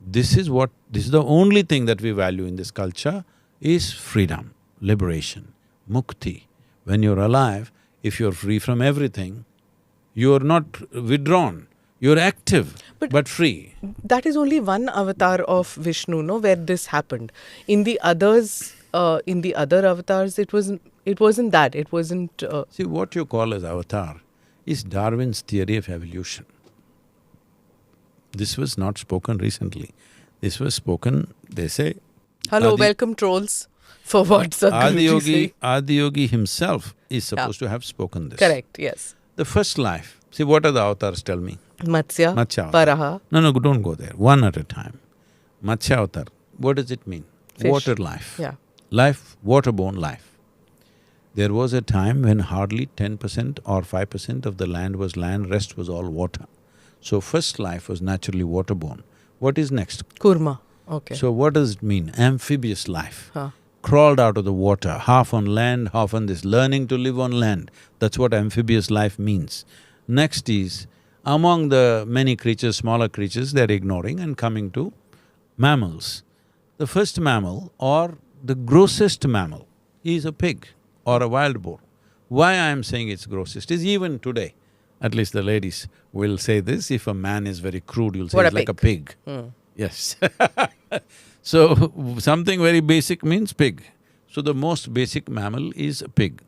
this is the only thing that we value in this culture is freedom, liberation, mukti. When you're alive, if you're free from everything, you're not withdrawn, you're active but free. That is only one avatar of Vishnu, no, where this happened. In the others, in the other avatars, it wasn't that. It wasn't. See, what you call as avatar is Darwin's theory of evolution. This was not spoken recently. This was spoken, they say… Hello, Adi- welcome trolls for what Sadhguruji say. Adiyogi himself is supposed to have spoken this. Correct, yes. The first life, see what are the avatars, tell me? Matsya, Matsya avatar. Paraha, No, don't go there, one at a time. Matsya avatar, what does it mean? Fish. Water life. yeah. Life, waterborne life. There was a time when hardly 10% or 5% of the land was land, rest was all water. So first life was naturally waterborne. What is next? Kurma, okay. So what does it mean? Amphibious life. Huh. Crawled out of the water, half on land, half on this, learning to live on land. That's what amphibious life means. Next is, among the many creatures, smaller creatures, they're ignoring and coming to mammals. The first mammal or the grossest mammal is a pig or a wild boar. Why I am saying it's grossest is even today, at least the ladies will say this, if a man is very crude, you'll say What a he's like a pig. pig. Yes. So, something very basic means pig. So the most basic mammal is a pig,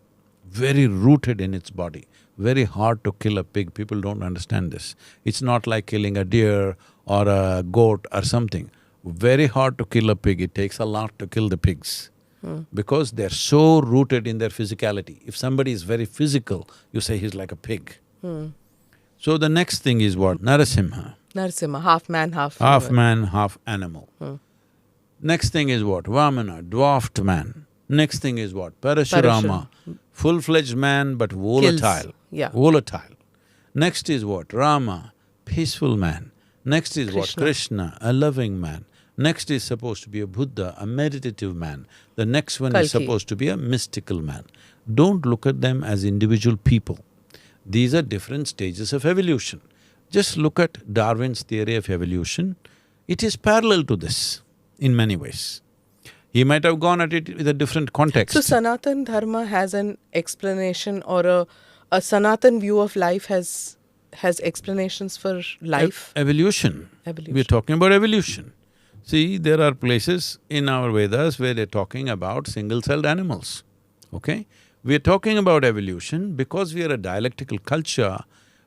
very rooted in its body, very hard to kill a pig, people don't understand this. It's not like killing a deer or a goat or something. Very hard to kill a pig, it takes a lot to kill the pigs. Because they're so rooted in their physicality. If somebody is very physical, you say he's like a pig. So the next thing is what? Narasimha. Narasimha, half man, half… Half man, half animal. Next thing is what? Vamana, dwarfed man. Next thing is what? Parashurama, full-fledged man but volatile. Yeah. Volatile. Next is what? Rama, peaceful man. Next is what? Krishna. Krishna, a loving man. Next is supposed to be a Buddha, a meditative man. The next one is Kalki. supposed to be a mystical man. Don't look at them as individual people. These are different stages of evolution. Just look at Darwin's theory of evolution. It is parallel to this in many ways. He might have gone at it with a different context. So Sanatan Dharma has an explanation, or a Sanatan view of life has explanations for life. Evolution. Evolution. We're talking about evolution. See, there are places in our Vedas where they're talking about single-celled animals, okay? We're talking about evolution because we are a dialectical culture.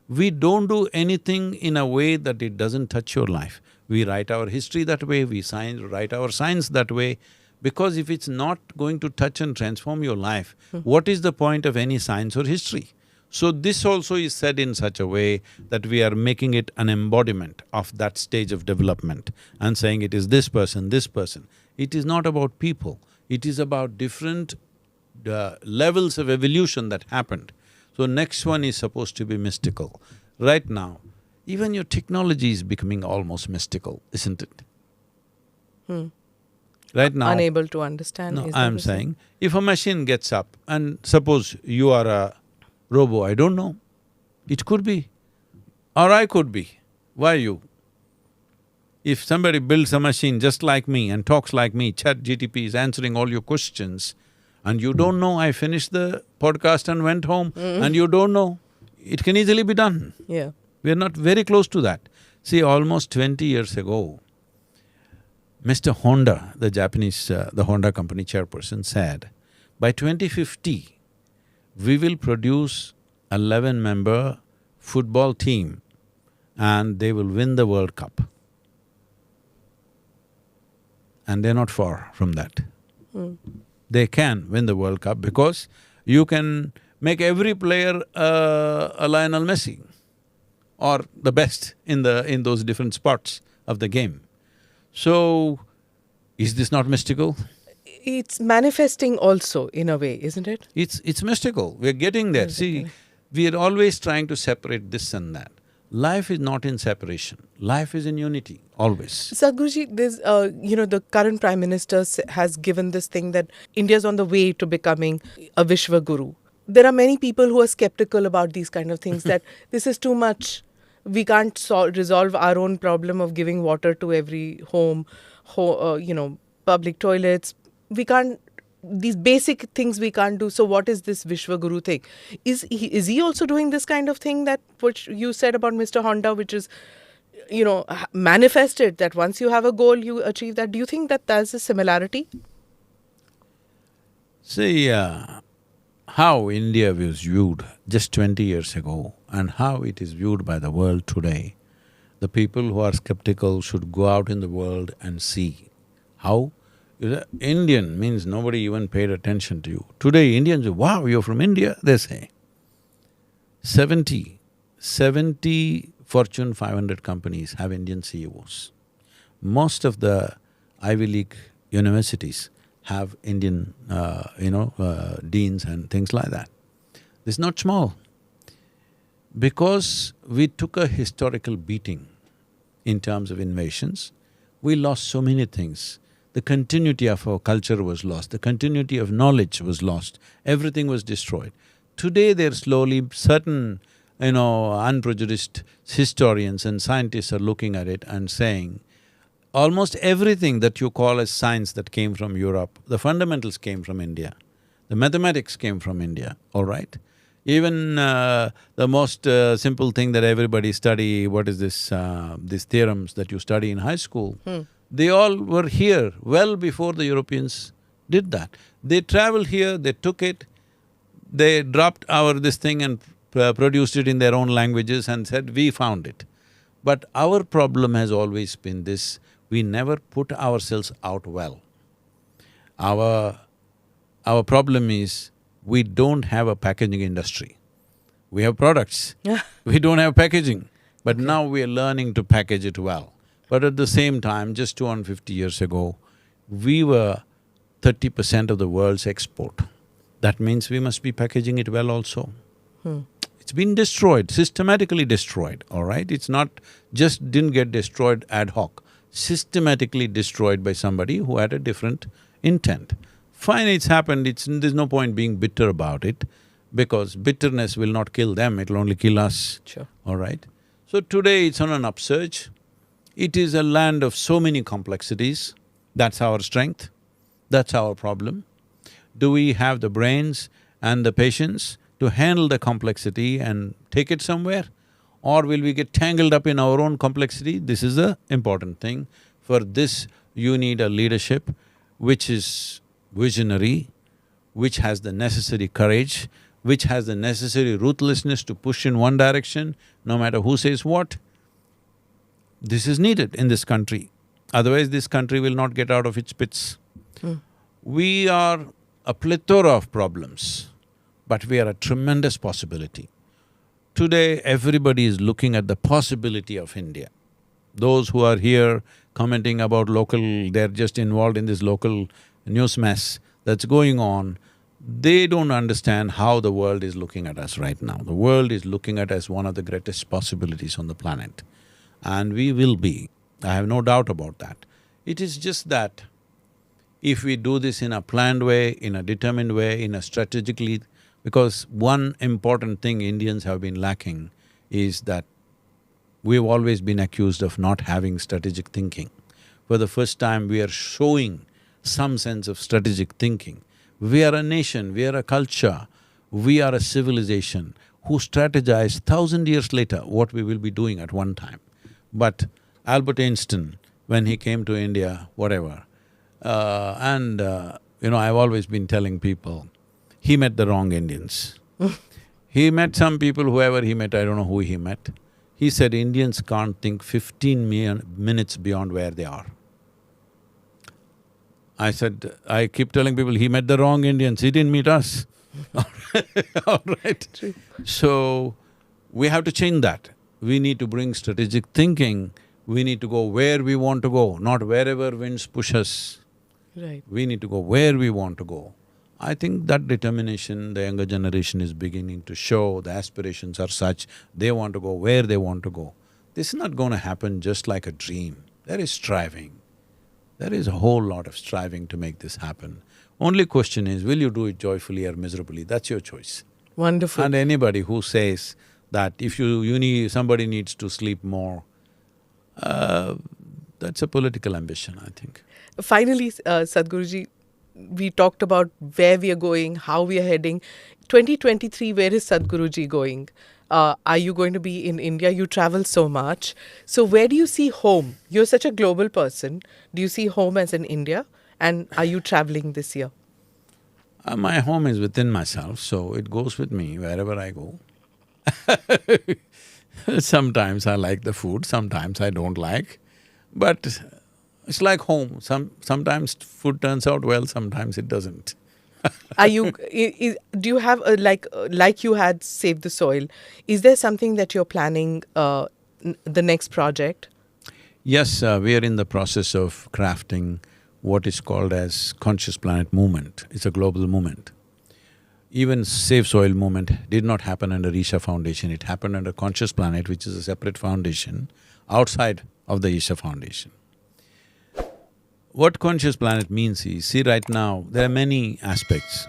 We don't do anything in a way that it doesn't touch your life. We write our history that way, we write our science that way, because if it's not going to touch and transform your life, what is the point of any science or history? So this also is said in such a way that we are making it an embodiment of that stage of development and saying it is this person, this person. It is not about people, it is about different levels of evolution that happened. So next one is supposed to be mystical. Right now, even your technology is becoming almost mystical, isn't it? Right now… Unable to understand. No, is that I'm what you're saying, if a machine gets up and suppose you are a robo, I don't know, it could be, or I could be, why you? If somebody builds a machine just like me and talks like me, ChatGPT is answering all your questions, and you don't know, I finished the podcast and went home, and you don't know, it can easily be done. Yeah. We're not very close to that. See, almost 20 years ago, Mr. Honda, the Japanese… the Honda company chairperson said, by 2050, we will produce 11-member football team and they will win the World Cup. And they're not far from that. They can win the World Cup because you can make every player a Lionel Messi or the best in those different spots of the game. So, is this not mystical? It's manifesting also in a way, isn't it? It's mystical, we're getting there. See, we are always trying to separate this and that. Life is not in separation, life is in unity, always. Sadhguruji, there's, the current Prime Minister has given this thing that India's on the way to becoming a Vishwa Guru. There are many people who are skeptical about these kind of things, that this is too much. We can't resolve our own problem of giving water to every home, public toilets. We can't… these basic things we can't do, so what is this Vishwa Guru thing? Is he also doing this kind of thing, that which you said about Mr. Honda, which is, manifested, that once you have a goal, you achieve that? Do you think that there's a similarity? See, how India was viewed just 20 years ago and how it is viewed by the world today, the people who are skeptical should go out in the world and see how… Indian means nobody even paid attention to you. Today Indians say, wow, you're from India, they say. 70 Fortune 500 companies have Indian CEOs. Most of the Ivy League universities have Indian, deans and things like that. This is not small. Because we took a historical beating in terms of invasions, we lost so many things. The continuity of our culture was lost, the continuity of knowledge was lost, everything was destroyed. Today they're slowly… certain, unprejudiced historians and scientists are looking at it and saying, almost everything that you call as science that came from Europe, the fundamentals came from India, the mathematics came from India, all right? Even the most simple thing that everybody study, what is this… these theorems that you study in high school, they all were here well before the Europeans did that. They traveled here, they took it, they dropped this thing and produced it in their own languages and said, we found it. But our problem has always been this, we never put ourselves out well. Our problem is, we don't have a packaging industry. We have products, we don't have packaging. But now we are learning to package it well. But at the same time, just 250 years ago, we were 30% of the world's export. That means we must be packaging it well also. It's been destroyed, systematically destroyed, all right? It's not just didn't get destroyed ad hoc, systematically destroyed by somebody who had a different intent. Fine, it's happened, there's no point being bitter about it, because bitterness will not kill them, it'll only kill us, Sure. all right? So today it's on an upsurge. It is a land of so many complexities. That's our strength, that's our problem. Do we have the brains and the patience to handle the complexity and take it somewhere? Or will we get tangled up in our own complexity? This is the important thing. For this, you need a leadership which is visionary, which has the necessary courage, which has the necessary ruthlessness to push in one direction, no matter who says what. This is needed in this country, otherwise this country will not get out of its pits. We are a plethora of problems, but we are a tremendous possibility. Today, everybody is looking at the possibility of India. Those who are here commenting about local… they're just involved in this local news mess that's going on, they don't understand how the world is looking at us right now. The world is looking at us one of the greatest possibilities on the planet. And we will be, I have no doubt about that. It is just that if we do this in a planned way, in a determined way, in a strategically… because one important thing Indians have been lacking is that we've always been accused of not having strategic thinking. For the first time, we are showing some sense of strategic thinking. We are a nation, we are a culture, we are a civilization who strategize 1,000 years later what we will be doing at one time. But Albert Einstein, when he came to India, whatever, I've always been telling people, he met the wrong Indians. He met some people, whoever he met, I don't know who he met. He said Indians can't think 15 minutes beyond where they are. I said, I keep telling people, he met the wrong Indians, he didn't meet us. All right? True. So, we have to change that. We need to bring strategic thinking, we need to go where we want to go, not wherever winds push us. Right. We need to go where we want to go. I think that determination the younger generation is beginning to show, the aspirations are such, they want to go where they want to go. This is not going to happen just like a dream. There is striving. There is a whole lot of striving to make this happen. Only question is, will you do it joyfully or miserably? That's your choice. Wonderful. And anybody who says that if somebody needs to sleep more, that's a political ambition, I think. Finally, Sadhguruji, we talked about where we are going, how we are heading. 2023, where is Sadhguruji going? Are you going to be in India? You travel so much. So where do you see home? You're such a global person. Do you see home as in India? And are you traveling this year? My home is within myself, so it goes with me wherever I go. Sometimes I like the food, sometimes I don't like, but it's like home. Sometimes food turns out well, sometimes it doesn't. Are you… do you have like you had Save the Soil, is there something that you're planning, the next project? Yes, we are in the process of crafting what is called as Conscious Planet Movement. It's a global movement. Even Save Soil movement did not happen under Isha Foundation, it happened under Conscious Planet, which is a separate foundation outside of the Isha Foundation. What Conscious Planet means is, see right now, there are many aspects.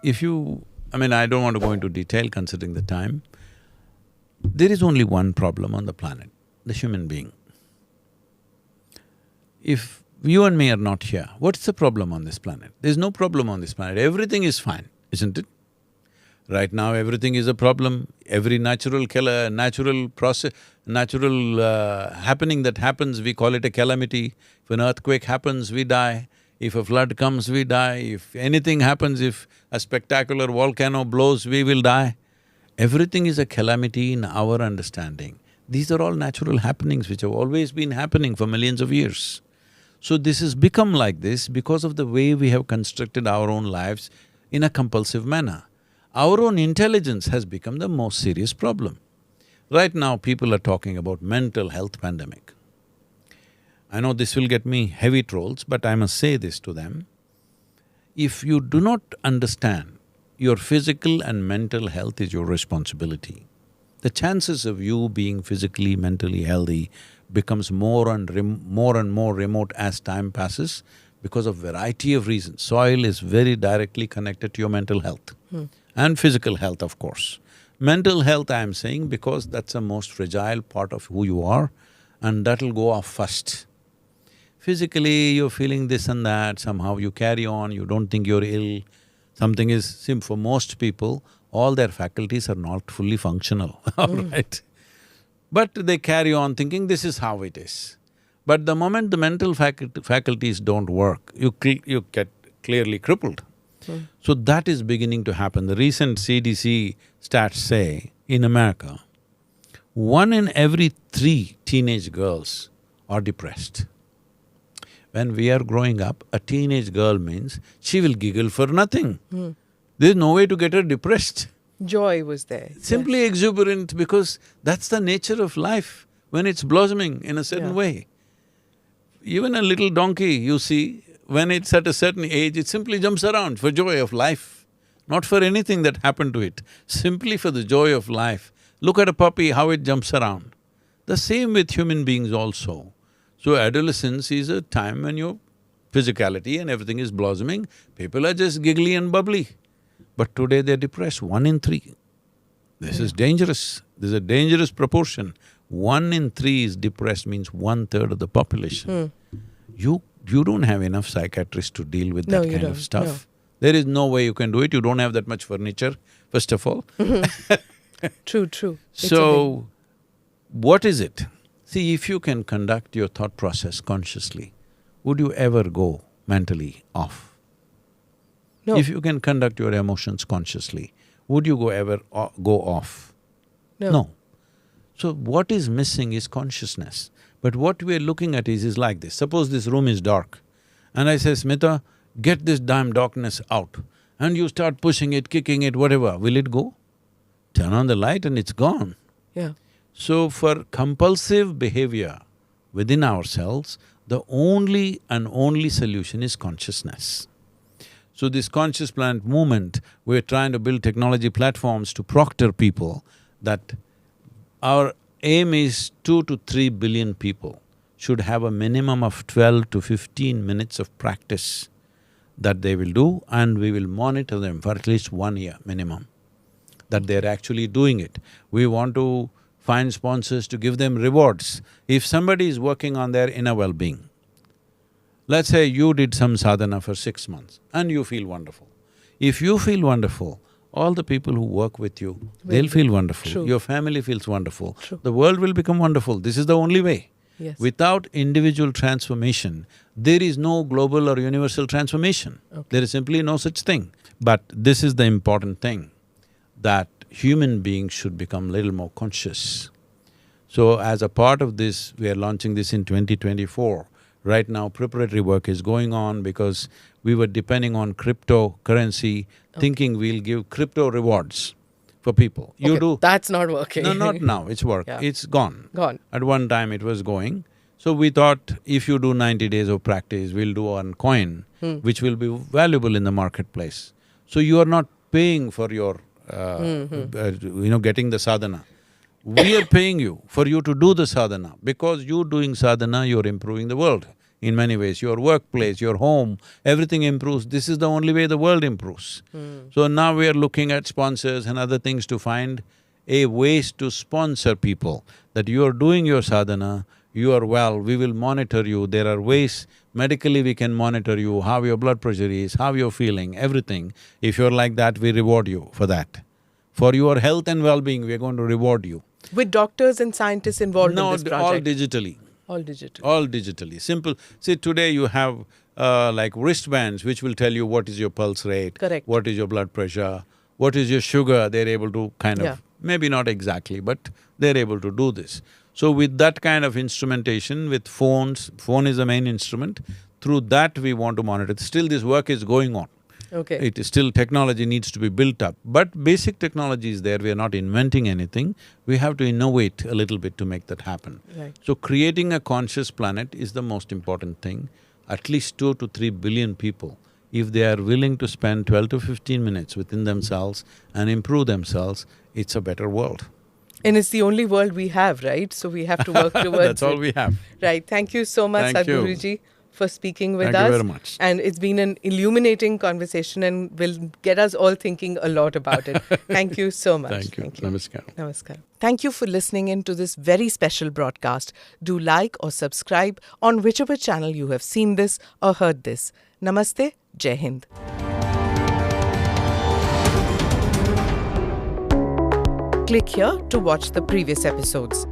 I don't want to go into detail considering the time. There is only one problem on the planet, the human being. If you and me are not here, what's the problem on this planet? There's no problem on this planet, everything is fine, isn't it? Right now, everything is a problem. Every natural process, happening that happens, we call it a calamity. If an earthquake happens, we die. If a flood comes, we die. If anything happens, if a spectacular volcano blows, we will die. Everything is a calamity in our understanding. These are all natural happenings which have always been happening for millions of years. So this has become like this because of the way we have constructed our own lives in a compulsive manner. Our own intelligence has become the most serious problem. Right now, people are talking about mental health pandemic. I know this will get me heavy trolls, but I must say this to them. If you do not understand your physical and mental health is your responsibility, the chances of you being physically, mentally healthy becomes more and more remote as time passes because of variety of reasons. Soil is very directly connected to your mental health and physical health, of course. Mental health, I am saying, because that's the most fragile part of who you are, and that'll go off first. Physically, you're feeling this and that, somehow you carry on, you don't think you're ill. Something is… for most people, all their faculties are not fully functional, all right? But they carry on thinking this is how it is. But the moment the mental faculties don't work, you get clearly crippled. So that is beginning to happen. The recent CDC stats say, in America, 1 in every 3 teenage girls are depressed. When we are growing up, a teenage girl means she will giggle for nothing. There's no way to get her depressed. Joy was there. Simply exuberant, because that's the nature of life when it's blossoming in a certain way. Even a little donkey, you see, when it's at a certain age, it simply jumps around for joy of life, not for anything that happened to it, simply for the joy of life. Look at a puppy, how it jumps around. The same with human beings also. So adolescence is a time when your physicality and everything is blossoming, people are just giggly and bubbly. But today they're depressed, 1 in 3. This is dangerous, this is a dangerous proportion. 1 in 3 is depressed means 1/3 of the population. You don't have enough psychiatrists to deal with that kind of stuff. No. There is no way you can do it, you don't have that much furniture, first of all. True, true. So, what is it? See, if you can conduct your thought process consciously, would you ever go mentally off? No. If you can conduct your emotions consciously, would you ever go off? No. So what is missing is consciousness. But what we're looking at is like this. Suppose this room is dark and I say, Smita, get this damn darkness out. And you start pushing it, kicking it, whatever, will it go? Turn on the light and it's gone. Yeah. So for compulsive behavior within ourselves, the only and only solution is consciousness. So this conscious planet movement, we're trying to build technology platforms to proctor people that our aim is 2 to 3 billion people should have a minimum of 12 to 15 minutes of practice that they will do, and we will monitor them for at least 1 year minimum, that they're actually doing it. We want to find sponsors to give them rewards. If somebody is working on their inner well-being, let's say you did some sadhana for 6 months and you feel wonderful. If you feel wonderful, all the people who work with you, they'll feel wonderful. True. Your family feels wonderful. True. The world will become wonderful. This is the only way. Yes. Without individual transformation, there is no global or universal transformation. Okay. There is simply no such thing. But this is the important thing, that human beings should become little more conscious. So as a part of this, we are launching this in 2024. Right now, preparatory work is going on because we were depending on cryptocurrency, thinking we'll give crypto rewards for people. You Okay, do… that's not working. No, not now, it's work, Yeah. it's gone. Gone. At one time it was going. So we thought, if you do 90 days of practice, we'll do one coin, which will be valuable in the marketplace. So you are not paying for your, getting the sadhana. We are paying you for you to do the sadhana. Because you doing sadhana, you're improving the world in many ways. Your workplace, your home, everything improves. This is the only way the world improves. So now we are looking at sponsors and other things to find a ways to sponsor people, that you are doing your sadhana, you are well, we will monitor you. There are ways, medically we can monitor you, how your blood pressure is, how you're feeling, everything. If you're like that, we reward you for that. For your health and well-being, we are going to reward you. With doctors and scientists involved in this project? all digitally. All digital. All digitally, simple. See, today you have like wristbands which will tell you what is your pulse rate, Correct. what is your blood pressure, what is your sugar, they're able to kind of… Yeah. maybe not exactly, but they're able to do this. So with that kind of instrumentation, with phones, phone is the main instrument, through that we want to monitor. Still this work is going on. Okay. It is still… technology needs to be built up, but basic technology is there, we are not inventing anything, we have to innovate a little bit to make that happen. Right. So creating a conscious planet is the most important thing. At least 2 to 3 billion people, if they are willing to spend 12 to 15 minutes within themselves and improve themselves, it's a better world. And it's the only world we have, right? So we have to work towards That's all it. we have. Right. Thank you so much, Thank you. Sadhguruji, for speaking with Thank us. you very much. And it's been an illuminating conversation and will get us all thinking a lot about it. Thank you so much. Thank you. Namaskar. Namaskar. Thank you for listening in to this very special broadcast. Do like or subscribe on whichever channel you have seen this or heard this. Namaste. Jai Hind. Click here to watch the previous episodes.